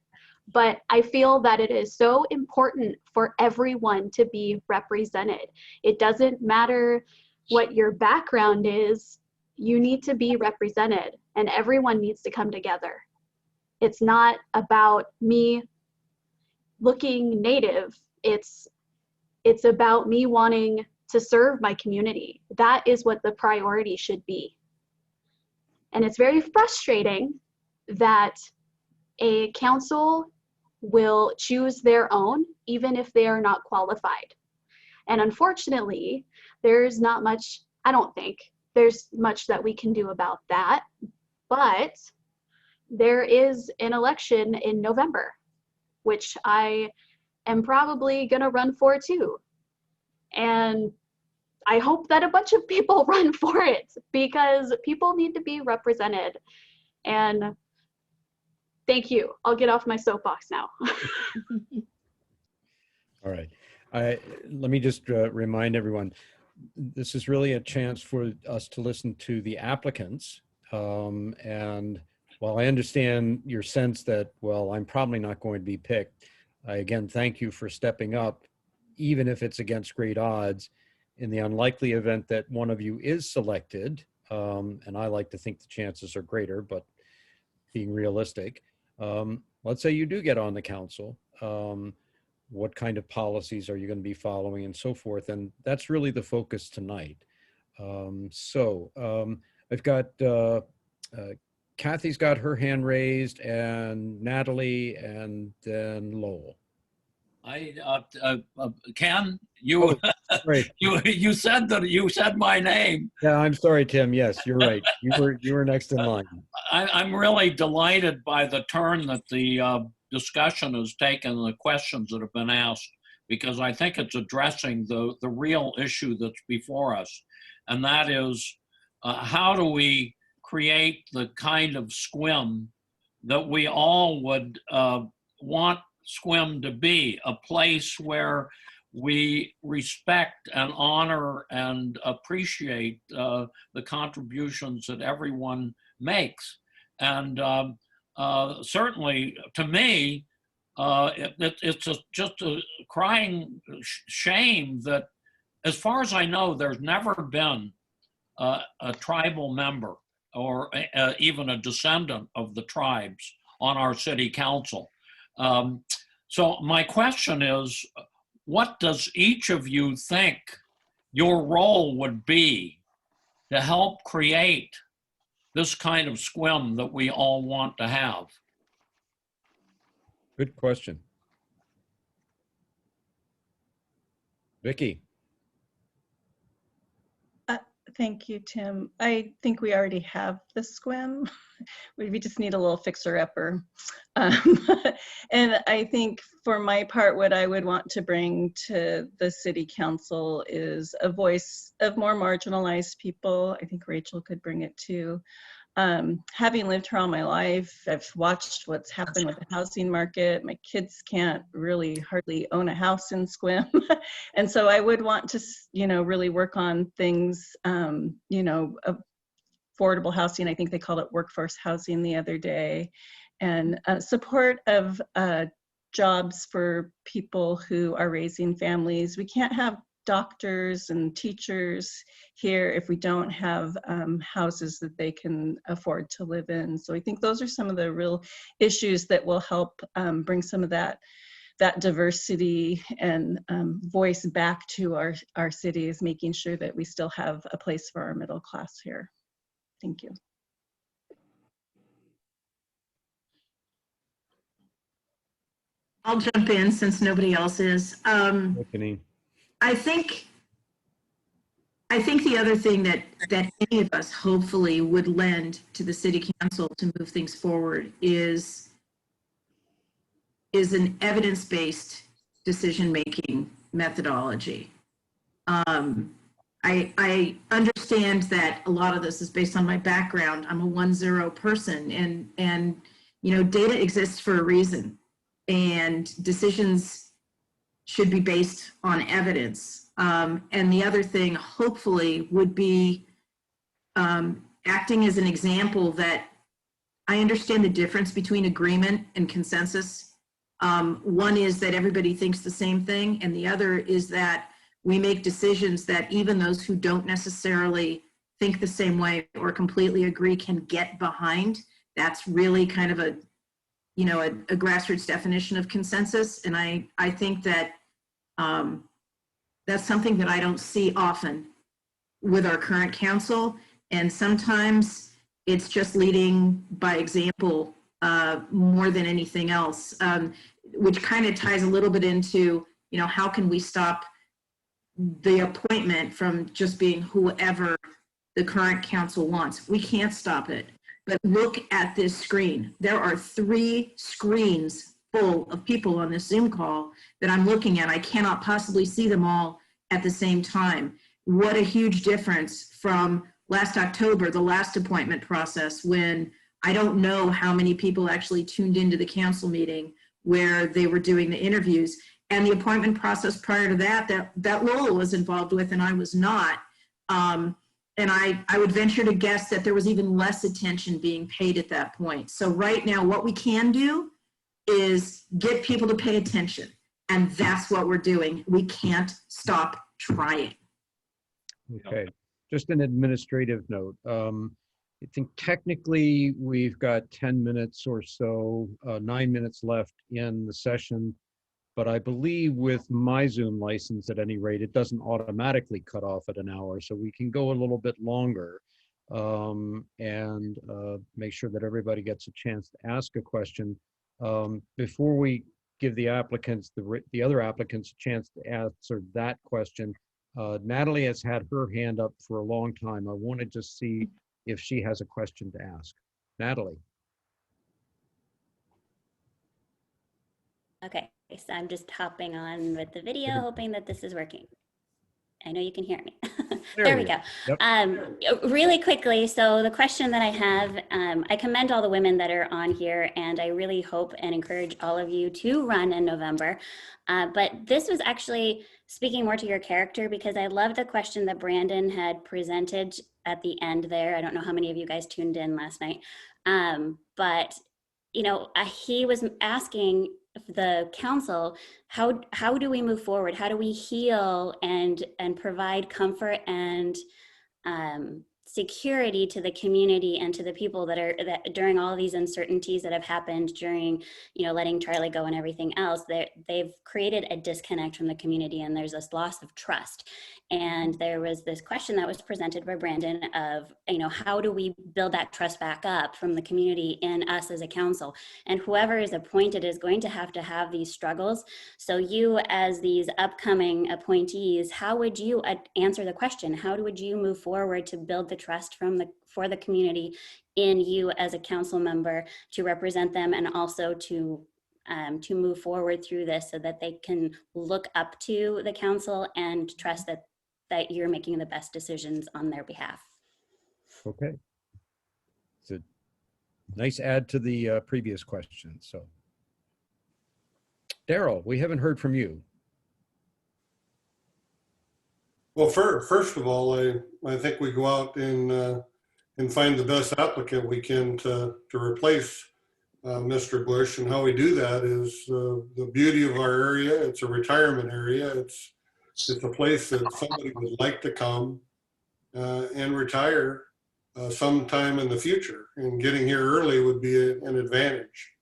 but I feel that it is so important for everyone to be represented. It doesn't matter what your background is, you need to be represented, and everyone needs to come together. It's not about me looking Native. It's about me wanting to serve my community. That is what the priority should be. And it's very frustrating that a council will choose their own, even if they are not qualified. And unfortunately, there's not much, I don't think there's much that we can do about that. But there is an election in November, which I am probably gonna run for too. And I hope that a bunch of people run for it, because people need to be represented. And thank you. I'll get off my soapbox now. All right. Let me just remind everyone, this is really a chance for us to listen to the applicants. And while I understand your sense that, well, I'm probably not going to be picked, I again thank you for stepping up, even if it's against great odds. In the unlikely event that one of you is selected, and I like to think the chances are greater, but being realistic, let's say you do get on the council, what kind of policies are you going to be following and so forth? And that's really the focus tonight. I've got, Kathy's got her hand raised, and Natalie, and then Lowell. Ken, you, Right. you said my name. Yeah, I'm sorry, Tim. Yes, you're right. You were next in line. I'm really delighted by the turn that the discussion has taken, the questions that have been asked, because I think it's addressing the real issue that's before us. And that is, how do we create the kind of SQUIM that we all would want SQUIM to be, a place where we respect and honor and appreciate the contributions that everyone makes. And certainly, to me, it's just a crying shame that, as far as I know, there's never been a tribal member or even a descendant of the tribes on our city council. So my question is, what does each of you think your role would be to help create this kind of SQUIM that we all want to have? Good question. Vicky. Thank you, Tim. I think we already have the SQUIM. We just need a little fixer-upper. And I think for my part, what I would want to bring to the city council is a voice of more marginalized people. I think Rachel could bring it too. Having lived here all my life, I've watched what's happened with the housing market. My kids can't really hardly own a house in SQUIM. And so I would want to, really work on things, affordable housing. I think they called it workforce housing the other day, and support of jobs for people who are raising families. We can't have doctors and teachers here if we don't have houses that they can afford to live in. So I think those are some of the real issues that will help bring some of that diversity and voice back to our cities, making sure that we still have a place for our middle class here. Thank you. I'll jump in since nobody else is. I think the other thing that any of us hopefully would lend to the city council to move things forward is an evidence-based decision-making methodology. I understand that a lot of this is based on my background. I'm a 1-0 person, and data exists for a reason, and decisions should be based on evidence. And the other thing, hopefully, would be acting as an example that I understand the difference between agreement and consensus. One is that everybody thinks the same thing, and the other is that we make decisions that even those who don't necessarily think the same way or completely agree can get behind. That's really kind of a grassroots definition of consensus. And I think that that's something that I don't see often with our current council. And sometimes It's just leading by example more than anything else, which kind of ties a little bit into, how can we stop the appointment from just being whoever the current council wants? We can't stop it. But look at this screen. There are 3 screens full of people on this Zoom call that I'm looking at. I cannot possibly see them all at the same time. What a huge difference from last October, the last appointment process, when I don't know how many people actually tuned into the council meeting where they were doing the interviews, and the appointment process prior to that Lowell was involved with and I was not. And I would venture to guess that there was even less attention being paid at that point. So right now, what we can do is get people to pay attention. And that's what we're doing. We can't stop trying. Okay, just an administrative note. I think technically we've got 10 minutes or so, 9 minutes left in the session. But I believe with my Zoom license, at any rate, it doesn't automatically cut off at an hour. So we can go a little bit longer and make sure that everybody gets a chance to ask a question. Before we give the applicants, the other applicants, a chance to answer that question, Natalie has had her hand up for a long time. I want to just see if she has a question to ask. Natalie. Okay, so I'm just hopping on with the video, hoping that this is working. I know you can hear me. There we go. Yep. Really quickly, so the question that I have, I commend all the women that are on here, and I really hope and encourage all of you to run in November. But this was actually speaking more to your character, because I love the question that Brandon had presented at the end there. I don't know how many of you guys tuned in last night, but he was asking the council, how do we move forward? How do we heal and provide comfort and security to the community and to the people that during all of these uncertainties that have happened during, letting Charlie go and everything else, they've created a disconnect from the community, and there's this loss of trust. And there was this question that was presented by Brandon of, how do we build that trust back up from the community in us as a council? And whoever is appointed is going to have these struggles. So you, as these upcoming appointees, how would you answer the question? How would you move forward to build the trust for the community in you as a council member to represent them, and also to move forward through this so that they can look up to the council and trust that you're making the best decisions on their behalf? Okay. It's a nice add to the previous question. So, Daryl, we haven't heard from you. Well, first of all, I think we go out and find the best applicant we can to replace Mr. Bush. And how we do that is the beauty of our area. It's a retirement area. It's a place that somebody would like to come and retire sometime in the future. And getting here early would be an advantage.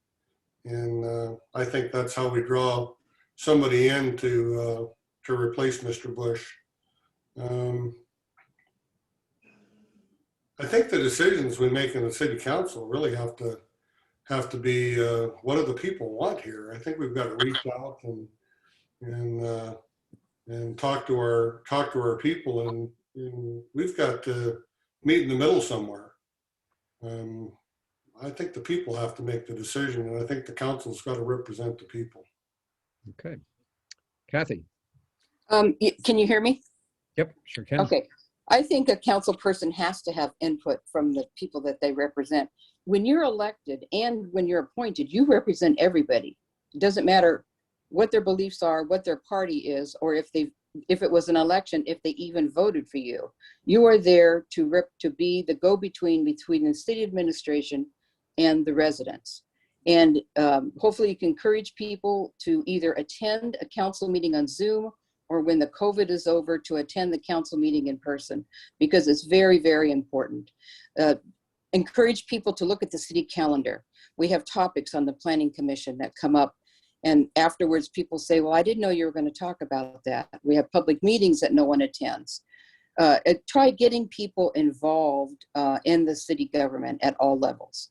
And I think that's how we draw somebody in to replace Mr. Bush. I think the decisions we make in the city council really have to be what do the people want here. I think we've got to reach out and talk to our people, and we've got to meet in the middle somewhere. I think the people have to make the decision, and I think the council's got to represent the people. Okay. Kathy. Can you hear me? Yep, sure can. Okay. I think a council person has to have input from the people that they represent. When you're elected and when you're appointed, you represent everybody. It doesn't matter what their beliefs are, what their party is, or if it was an election, if they even voted for you. You are there to be the go-between between the city administration and the residents. And hopefully you can encourage people to either attend a council meeting on Zoom, or when the COVID is over, to attend the council meeting in person, because it's very, very important. Encourage people to look at the city calendar. We have topics on the planning commission that come up, and afterwards people say, well, I didn't know you were going to talk about that. We have public meetings that no one attends. try getting people involved in the city government at all levels.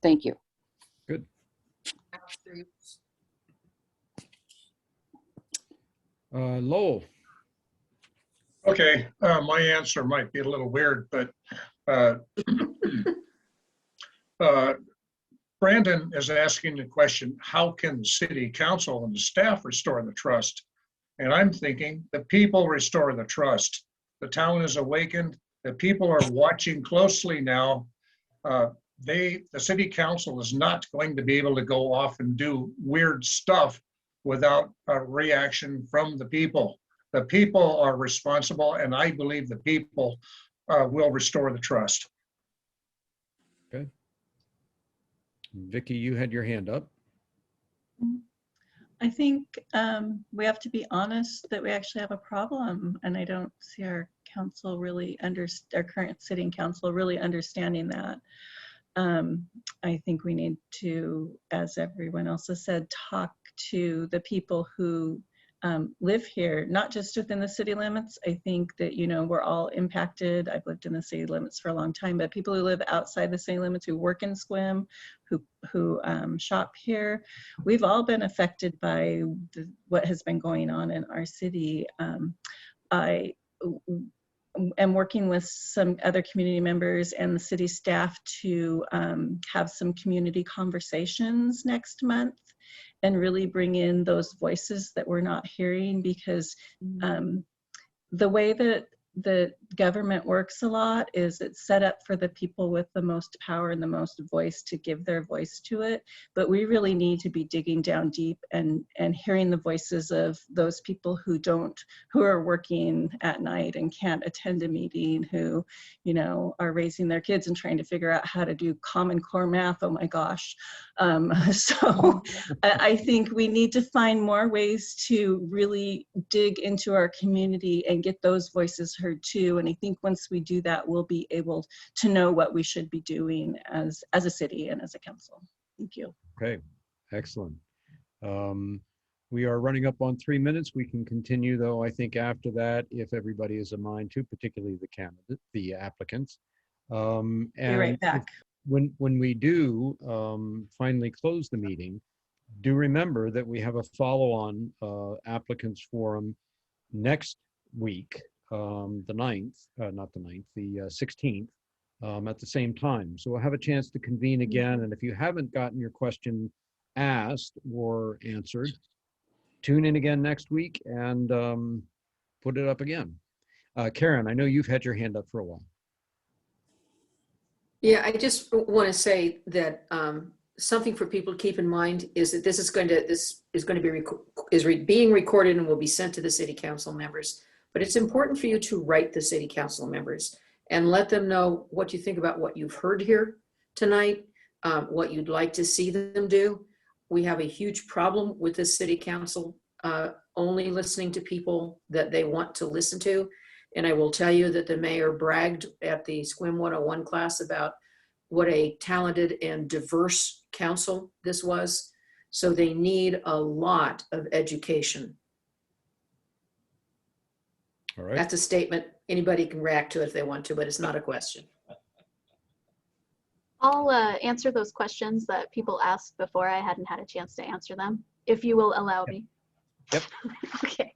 Thank you. Good. Lowell. Okay, my answer might be a little weird, but uh, Brandon is asking the question, how can the city council and the staff restore the trust? And I'm thinking the people restore the trust. The town is awakened. The people are watching closely now. The city council is not going to be able to go off and do weird stuff without a reaction from the people. The people are responsible, and I believe the people will restore the trust. Okay. Vicky, you had your hand up. I think we have to be honest that we actually have a problem, and I don't see our council really our current sitting council really understanding that. I think we need to, as everyone else has said, talk to the people who live here, not just within the city limits. I think that, you know, we're all impacted. I've lived in the city limits for a long time, but people who live outside the city limits, who work in Sequim, who shop here, we've all been affected by what has been going on in our city. I am working with some other community members and the city staff to have some community conversations next month and really bring in those voices that we're not hearing, because the way that the government works a lot is it's set up for the people with the most power and the most voice to give their voice to it. But we really need to be digging down deep and hearing the voices of those people who are working at night and can't attend a meeting, who, you know, are raising their kids and trying to figure out how to do Common Core math. Oh my gosh. So I think we need to find more ways to really dig into our community and get those voices heard too. And I think once we do that, we'll be able to know what we should be doing as a city and as a council. Thank you. Okay, excellent. We are running up on 3 minutes. We can continue though, I think, after that, if everybody is in mind to, particularly the applicants. And be right back. When we do finally close the meeting, do remember that we have a follow-on applicants forum next week, the 9th, not the 9th, the 16th, at the same time. So we'll have a chance to convene again. And if you haven't gotten your question asked or answered, tune in again next week and put it up again. Karen, I know you've had your hand up for a while. Yeah, I just want to say that something for people to keep in mind is that this is going to be being recorded and will be sent to the city council members. But it's important for you to write the city council members and let them know what you think about what you've heard here tonight, what you'd like to see them do. We have a huge problem with the city council only listening to people that they want to listen to. And I will tell you that the mayor bragged at the Sequim 101 class about what a talented and diverse council this was. So they need a lot of education. All right. That's a statement. Anybody can react to it if they want to, but it's not a question. I'll answer those questions that people asked before I hadn't had a chance to answer them, if you will allow me. Yep. Okay.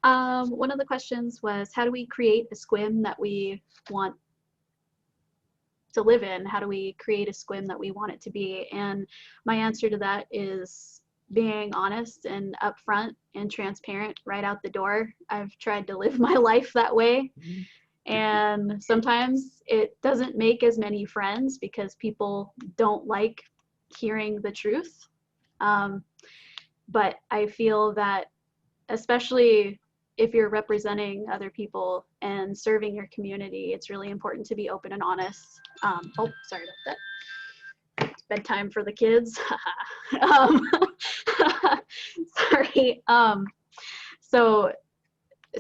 One of the questions was, how do we create a Sequim that we want to live in? How do we create a Sequim that we want it to be? And my answer to that is being honest and upfront and transparent right out the door. I've tried to live my life that way. And sometimes it doesn't make as many friends because people don't like hearing the truth. But I feel that, especially if you're representing other people and serving your community, it's really important to be open and honest. Oh, sorry about that. It's bedtime for the kids. Sorry. So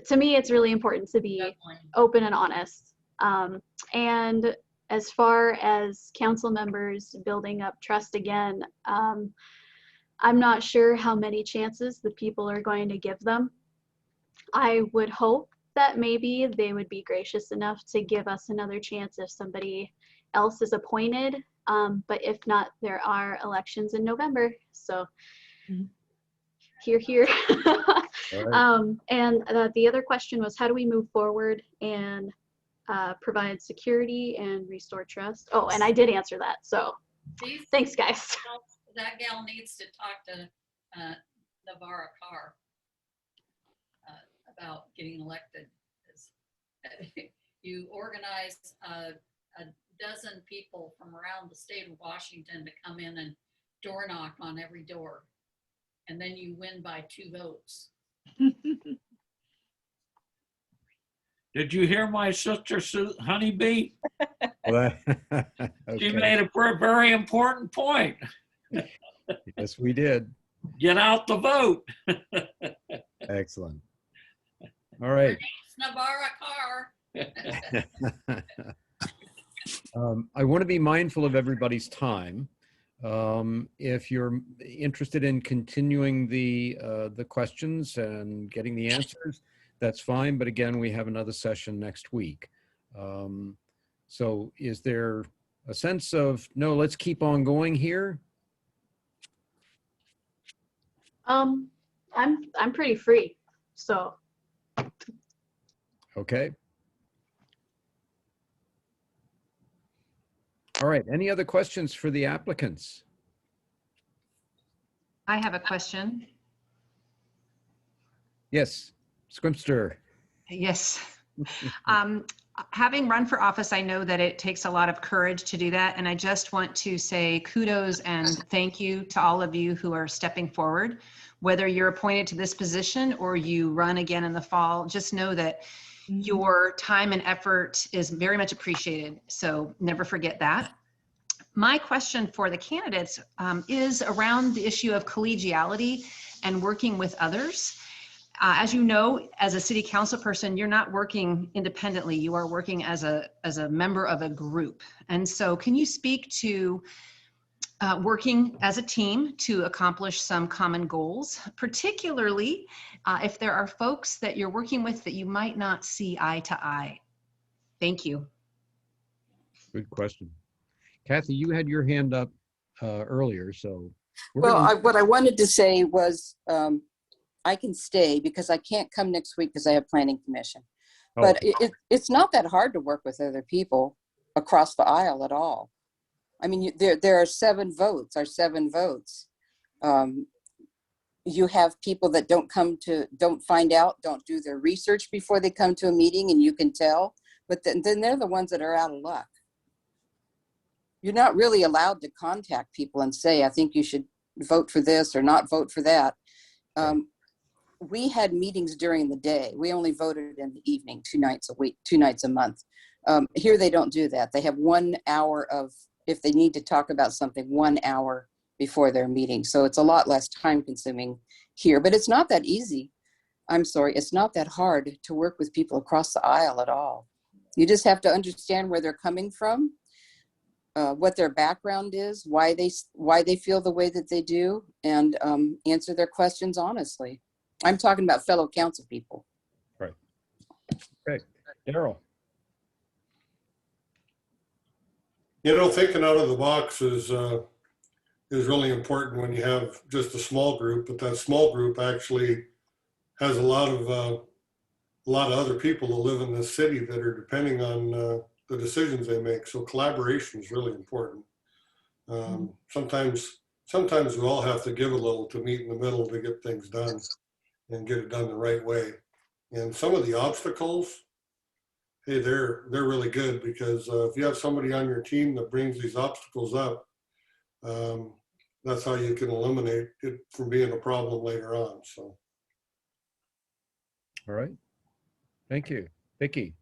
to me, it's really important to be open and honest. And as far as council members building up trust again, I'm not sure how many chances the people are going to give them. I would hope that maybe they would be gracious enough to give us another chance if somebody else is appointed. But if not, there are elections in November. So here. And the other question was, how do we move forward and provide security and restore trust? Oh, and I did answer that. So thanks, guys. That gal needs to talk to Navarra Carr about getting elected. You organize a dozen people from around the state of Washington to come in and door knock on every door, and then you win by 2 votes. Did you hear my sister, Honeybee? Well, She okay. made a very important point. Yes, we did. Get out the vote. Excellent. All right. Navarra Carr. I want to be mindful of everybody's time. If you're interested in continuing the questions and getting the answers, that's fine. But again, we have another session next week. So is there a sense of, no, let's keep on going here? I'm pretty free. So Okay. All right. Any other questions for the applicants? I have a question. Yes, Squimster. Yes. Having run for office, I know that it takes a lot of courage to do that. And I just want to say kudos and thank you to all of you who are stepping forward. Whether you're appointed to this position or you run again in the fall, just know that your time and effort is very much appreciated. So never forget that. My question for the candidates is around the issue of collegiality and working with others. As you know, as a city council person, you're not working independently. You are working as a member of a group. And so can you speak to working as a team to accomplish some common goals, particularly if there are folks that you're working with that you might not see eye to eye? Thank you. Good question. Kathy, you had your hand up earlier, so. Well, what I wanted to say was I can stay because I can't come next week because I have planning commission. Oh. But it's not that hard to work with other people across the aisle at all. I mean, there are 7 votes, you have people that don't find out, don't do their research before they come to a meeting, and you can tell, but then they're the ones that are out of luck. You're not really allowed to contact people and say, I think you should vote for this or not vote for that. We had meetings during the day. We only voted in the evening, 2 nights a week, 2 nights a month. Here they don't do that. They have 1 hour of, if they need to talk about something, 1 hour before their meeting. So it's a lot less time consuming here, but it's not that easy. I'm sorry, it's not that hard to work with people across the aisle at all. You just have to understand where they're coming from, what their background is, why they feel the way that they do, and answer their questions honestly. I'm talking about fellow council people. Right. Okay, Daryl. Thinking out of the box is really important when you have just a small group, but that small group actually has a lot of other people that live in the city that are depending on the decisions they make. So collaboration is really important. Sometimes we all have to give a little to meet in the middle to get things done and get it done the right way. And some of the obstacles, hey, they're really good, because if you have somebody on your team that brings these obstacles up, that's how you can eliminate it from being a problem later on. So. All right. Thank you. Vicki.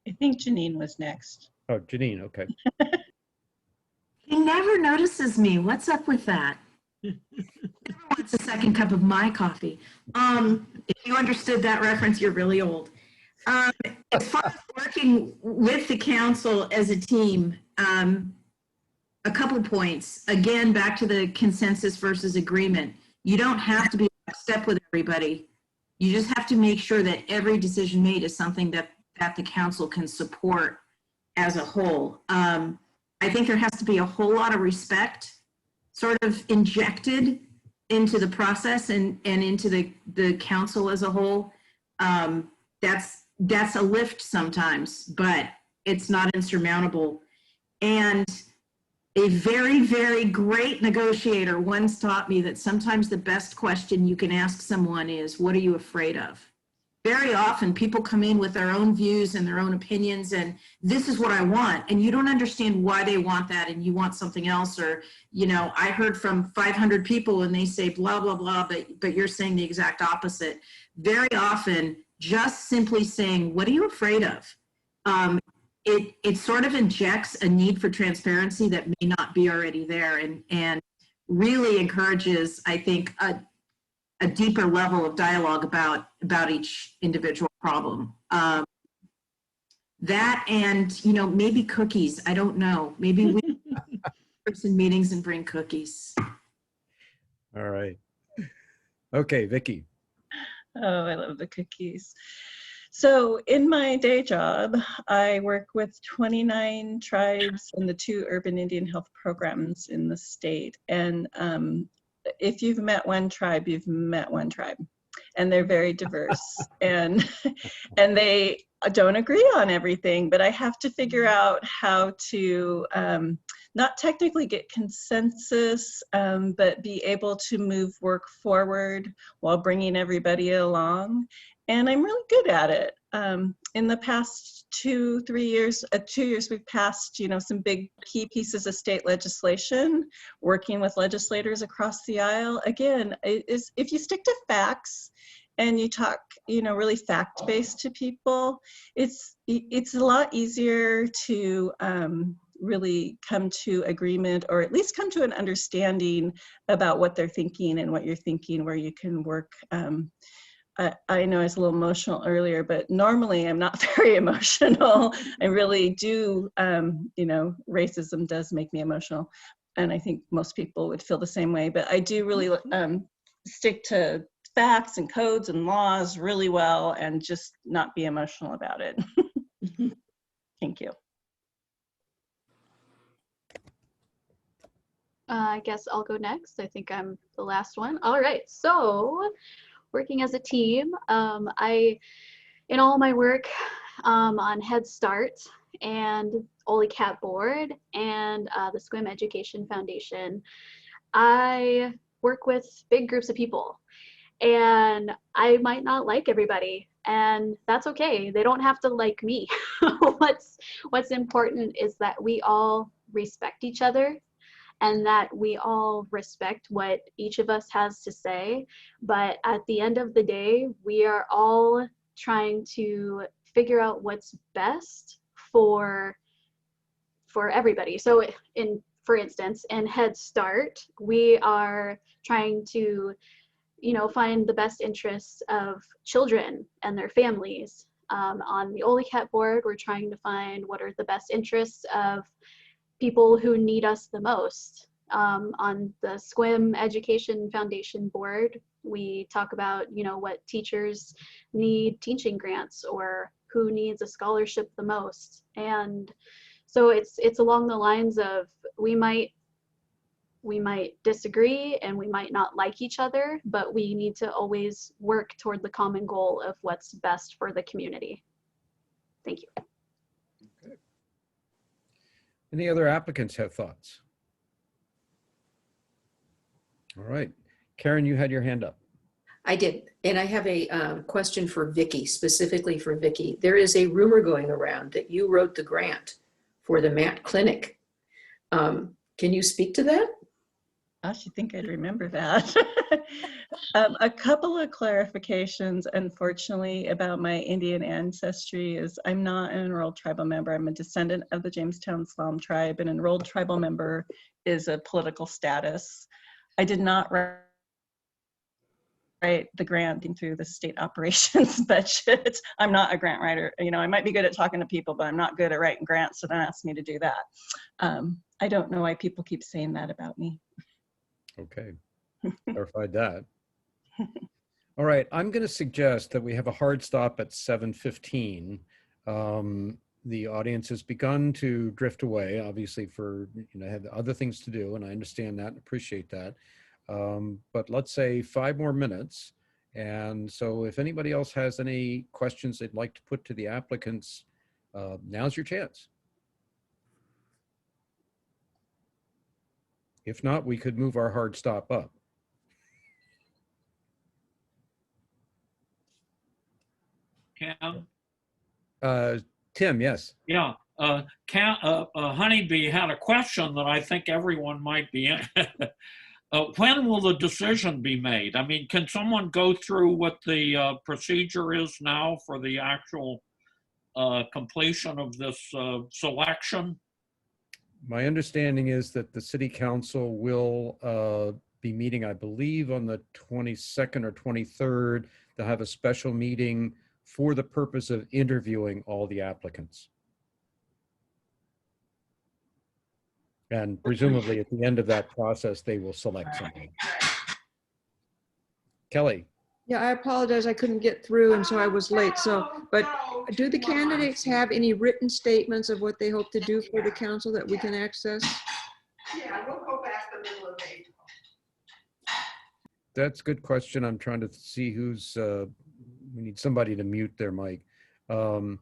I think Janine was next. Oh, Janine, okay. He never notices me. What's up with that? Never wants a second cup of my coffee. If you understood that reference, you're really old. As far as working with the council as a team, a couple points. Again, back to the consensus versus agreement. You don't have to be in step with everybody. You just have to make sure that every decision made is something that the council can support as a whole. I think there has to be a whole lot of respect sort of injected into the process and into the council as a whole. That's a lift sometimes, but it's not insurmountable. And a very, very great negotiator once taught me that sometimes the best question you can ask someone is, what are you afraid of? Very often people come in with their own views and their own opinions and this is what I want. And you don't understand why they want that and you want something else. Or, you know, I heard from 500 people and they say blah, blah, blah, but you're saying the exact opposite. Very often just simply saying, what are you afraid of? It sort of injects a need for transparency that may not be already there and really encourages, I think, a deeper level of dialogue about each individual problem. That and, you know, maybe cookies, I don't know. Maybe we person meetings and bring cookies. All right. Okay, Vicky. Oh, I love the cookies. So in my day job, I work with 29 tribes and the 2 urban Indian health programs in the state. And if you've met one tribe, you've met one tribe. And they're very diverse. and they don't agree on everything, but I have to figure out how to not technically get consensus, but be able to move work forward while bringing everybody along. And I'm really good at it. In the past 2 years, we've passed, you know, some big key pieces of state legislation, working with legislators across the aisle. Again, if you stick to facts and you talk, you know, really fact-based to people, it's a lot easier to really come to agreement, or at least come to an understanding about what they're thinking and what you're thinking, where you can work. I know I was a little emotional earlier, but normally I'm not very emotional. I really do, you know, racism does make me emotional. And I think most people would feel the same way, but I do really stick to facts and codes and laws really well and just not be emotional about it. Thank you. I guess I'll go next. I think I'm the last one. All right, so working as a team, in all my work on Head Start and OLICAT Board and the Sequim Education Foundation, I work with big groups of people, and I might not like everybody, and that's okay. They don't have to like me. What's important is that we all respect each other and that we all respect what each of us has to say. But at the end of the day, we are all trying to figure out what's best for everybody. So for instance, in Head Start, we are trying to, you know, find the best interests of children and their families. On the OLICAT board, we're trying to find what are the best interests of people who need us the most. On the Sequim Education Foundation board, we talk about, you know, what teachers need teaching grants or who needs a scholarship the most. And so it's along the lines of we might disagree and we might not like each other, but we need to always work toward the common goal of what's best for the community. Thank you. Okay. Any other applicants have thoughts? All right. Karen, you had your hand up. I did, and I have a question for Vicky, specifically for Vicky. There is a rumor going around that you wrote the grant for the Matt Clinic. Can you speak to that? I should think I'd remember that. A couple of clarifications, unfortunately, about my Indian ancestry is I'm not an enrolled tribal member. I'm a descendant of the Jamestown Slalom tribe. An enrolled tribal member is a political status. I did not write the grant through the state operations budget. I'm not a grant writer. You know, I might be good at talking to people, but I'm not good at writing grants, so don't ask me to do that. I don't know why people keep saying that about me. Okay, clarified that. All right, I'm going to suggest that we have a hard stop at 7:15. The audience has begun to drift away, obviously for, have other things to do, and I understand that and appreciate that. But let's say 5 more minutes. And so if anybody else has any questions they'd like to put to the applicants, now's your chance. If not, we could move our hard stop up. Cam? Tim, yes. Yeah. Honeybee had a question that I think everyone might be in. When will the decision be made? I mean, can someone go through what the procedure is now for the actual completion of this selection? My understanding is that the city council will be meeting, I believe, on the 22nd or 23rd. They'll have a special meeting for the purpose of interviewing all the applicants. And presumably at the end of that process, they will select someone. Kelly. Yeah, I apologize. I couldn't get through and so I was late. But do the candidates have any written statements of what they hope to do for the council that we can access? Yeah, we'll go back the middle of April. That's a good question. I'm trying to see who's, we need somebody to mute their mic. Can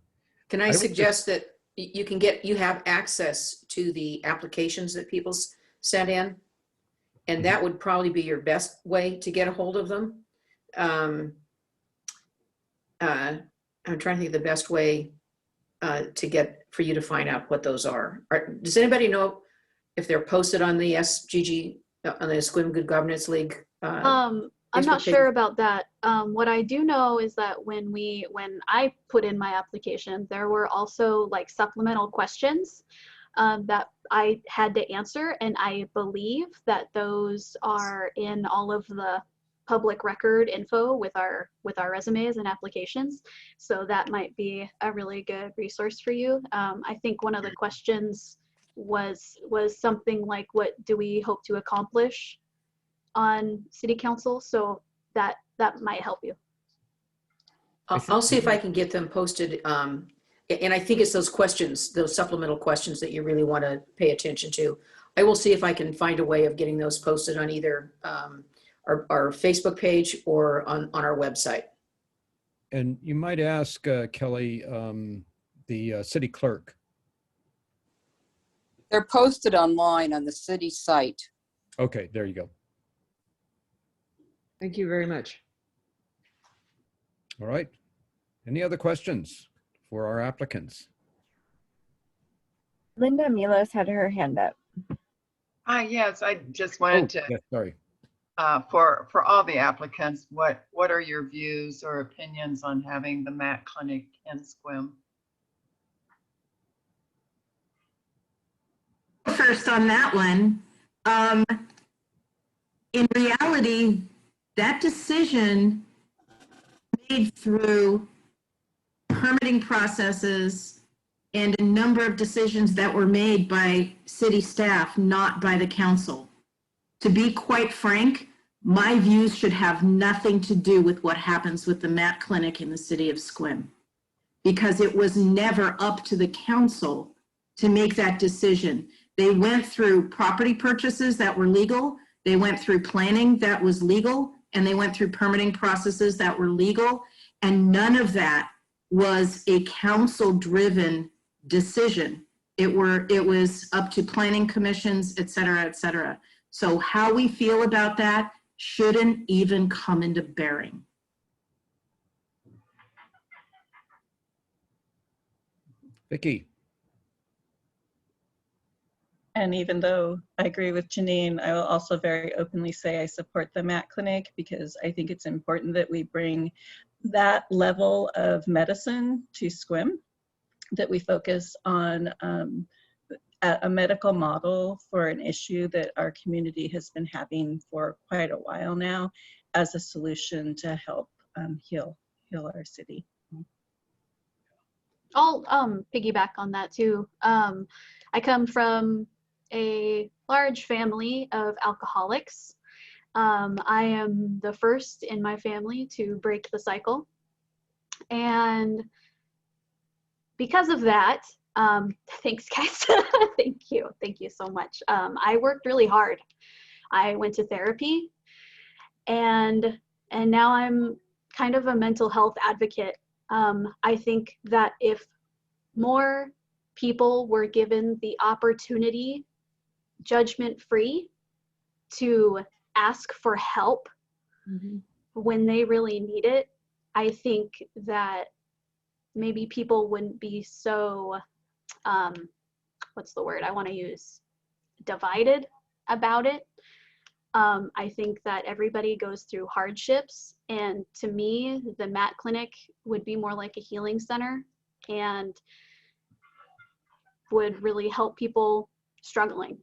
I suggest that you have access to the applications that people sent in? And that would probably be your best way to get a hold of them. I'm trying to think of the best way for you to find out what those are. Does anybody know if they're posted on the SGG, on the Sequim Good Governance League? I'm not sure about that. What I do know is that when I put in my application, there were also like supplemental questions that I had to answer, and I believe that those are in all of the public record info with our resumes and applications. So that might be a really good resource for you. I think one of the questions was something like, what do we hope to accomplish on city council? So that might help you. I'll see if I can get them posted. And I think it's those questions, those supplemental questions that you really want to pay attention to. I will see if I can find a way of getting those posted on either our Facebook page or on our website. And you might ask, Kelly, the city clerk. They're posted online on the city site. Okay, there you go. Thank you very much. All right. Any other questions for our applicants? Linda Milos had her hand up. Yes, I just wanted to, yes, sorry. For all the applicants, what are your views or opinions on having the MAT clinic in Sequim? First on that one, in reality, that decision made through permitting processes and a number of decisions that were made by city staff, not by the council. To be quite frank, my views should have nothing to do with what happens with the MAT clinic in the city of Sequim, because it was never up to the council to make that decision. They went through property purchases that were legal, they went through planning that was legal, and they went through permitting processes that were legal, and none of that was a council-driven decision. It was up to planning commissions, et cetera, et cetera. So how we feel about that shouldn't even come into bearing. Vicki. And even though I agree with Janine, I will also very openly say I support the MAT clinic, because I think it's important that we bring that level of medicine to Sequim, that we focus on a medical model for an issue that our community has been having for quite a while now, as a solution to help heal our city. I'll piggyback on that too. I come from a large family of alcoholics, I am the first in my family to break the cycle. And because of that, thanks guys. Thank you. Thank you so much. I worked really hard. I went to therapy and now I'm kind of a mental health advocate. I think that if more people were given the opportunity, judgment-free, to ask for help when they really need it, I think that maybe people wouldn't be so, what's the word I want to use, divided about it. I think that everybody goes through hardships, and to me, the MAT clinic would be more like a healing center and would really help people struggling.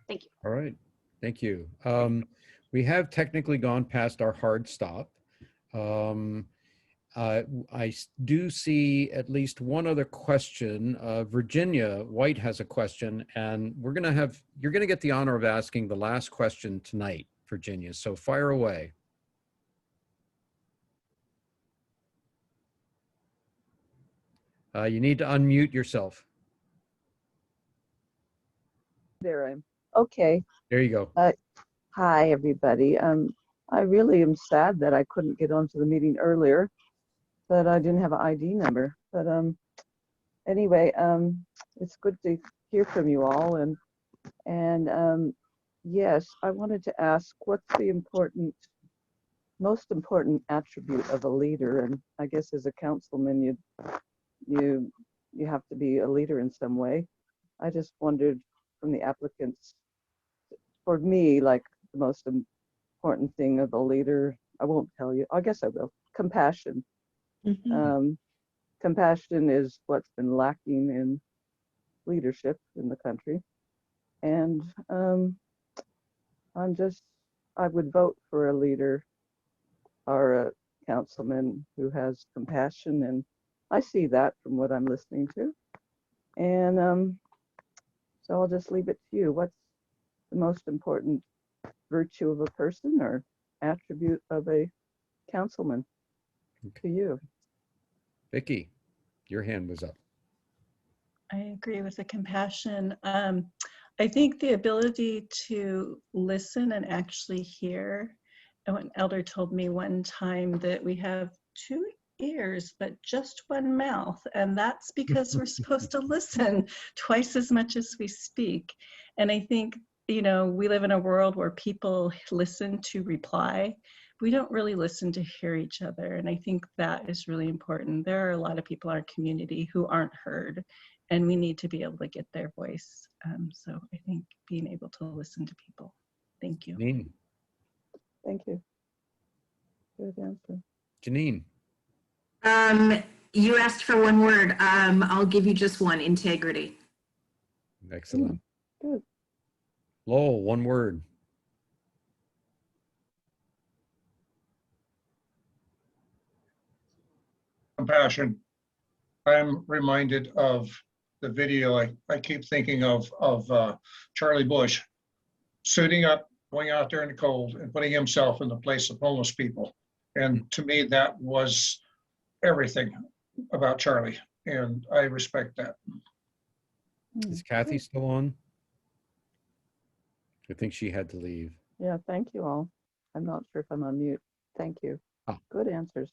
Thank you. All right, thank you. We have technically gone past our hard stop. I do see at least one other question. Virginia White has a question, and you're gonna get the honor of asking the last question tonight, Virginia, so fire away. You need to unmute yourself. There I am. Okay. There you go. Hi, everybody. I really am sad that I couldn't get onto the meeting earlier, but I didn't have an ID number. But anyway, it's good to hear from you all. And yes, I wanted to ask, what's the most important attribute of a leader? And I guess as a councilman, you have to be a leader in some way. I just wondered from the applicants, for me, like the most important thing of a leader, I won't tell you, I guess I will, compassion. Compassion is what's been lacking in leadership in the country. And I would vote for a leader or a councilman who has compassion, and I see that from what I'm listening to. And so I'll just leave it to you. What's the most important virtue of a person or attribute of a councilman to you? Vicki, your hand was up. I agree with the compassion. I think the ability to listen and actually hear. And an elder told me one time that we have 2 ears, but just 1 mouth. And that's because we're supposed to listen twice as much as we speak. And I think, we live in a world where people listen to reply. We don't really listen to hear each other. And I think that is really important. There are a lot of people in our community who aren't heard, and we need to be able to get their voice. So I think being able to listen to people. Thank you. Janine. Thank you. Good answer. Janine. You asked for one word. I'll give you just one: integrity. Excellent. Good. Lowell, one word. Compassion. I'm reminded of the video. I keep thinking of Charlie Bush suiting up, going out there in the cold and putting himself in the place of homeless people. And to me, that was everything about Charlie. And I respect that. Is Kathy still on? I think she had to leave. Yeah, thank you all. I'm not sure if I'm on mute. Thank you. Good answers.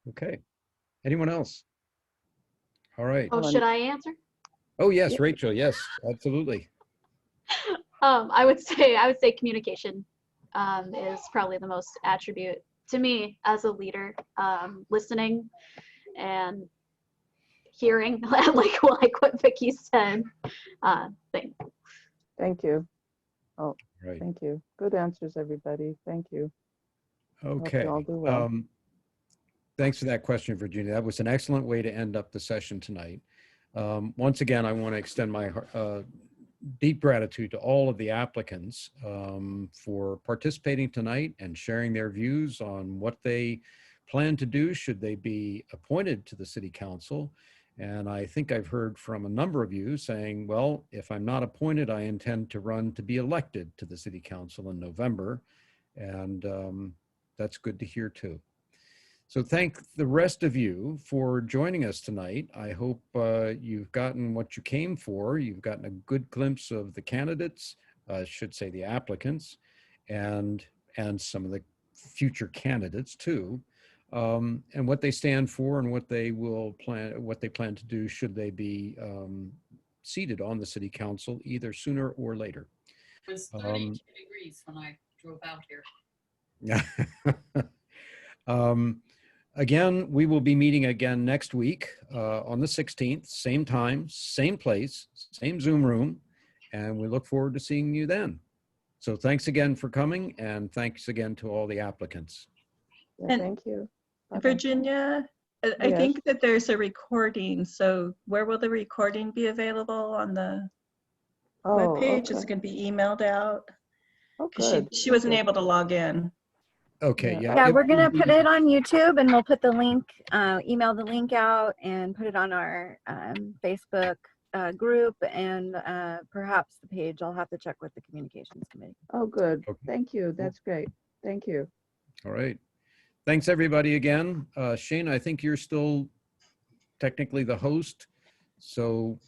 Okay. Anyone else? All right. Oh, should I answer? Oh, yes, Rachel. Yes, absolutely. I would say communication is probably the most attribute to me as a leader. Listening and hearing, like what Vicki said. Thank you. Oh, right. Thank you. Good answers, everybody. Thank you. Okay. Hope you all do well. Thanks for that question, Virginia. That was an excellent way to end up the session tonight. Once again, I want to extend my deep gratitude to all of the applicants for participating tonight and sharing their views on what they plan to do should they be appointed to the City Council, And I think I've heard from a number of you saying, well, if I'm not appointed, I intend to run to be elected to the city council in November. And that's good to hear too. So thank the rest of you for joining us tonight. I hope you've gotten what you came for. You've gotten a good glimpse of the candidates, should say the applicants, and some of the future candidates too, and what they stand for and what they plan to do should they be seated on the city council either sooner or later. It was 32 degrees when I drove out here. Again, we will be meeting again next week on the 16th, same time, same place, same Zoom room, and we look forward to seeing you then. So thanks again for coming, and thanks again to all the applicants. Yeah, And thank you. Bye-bye. Virginia, I Yes. think that there's a recording. So where will the recording be available on the Oh, webpage? Is it okay. going to be emailed out? Oh, Because good. she wasn't Okay. able to log in. Okay, Yeah, Yeah, it we're will gonna put be- it on YouTube and we'll put the link, email the link out and put it on our Facebook group and perhaps the page. I'll have to check with the communications committee. Oh, good. Okay. Thank you. That's great. Thank you. All right. Thanks, everybody, again. Shane, I think you're still technically the host. So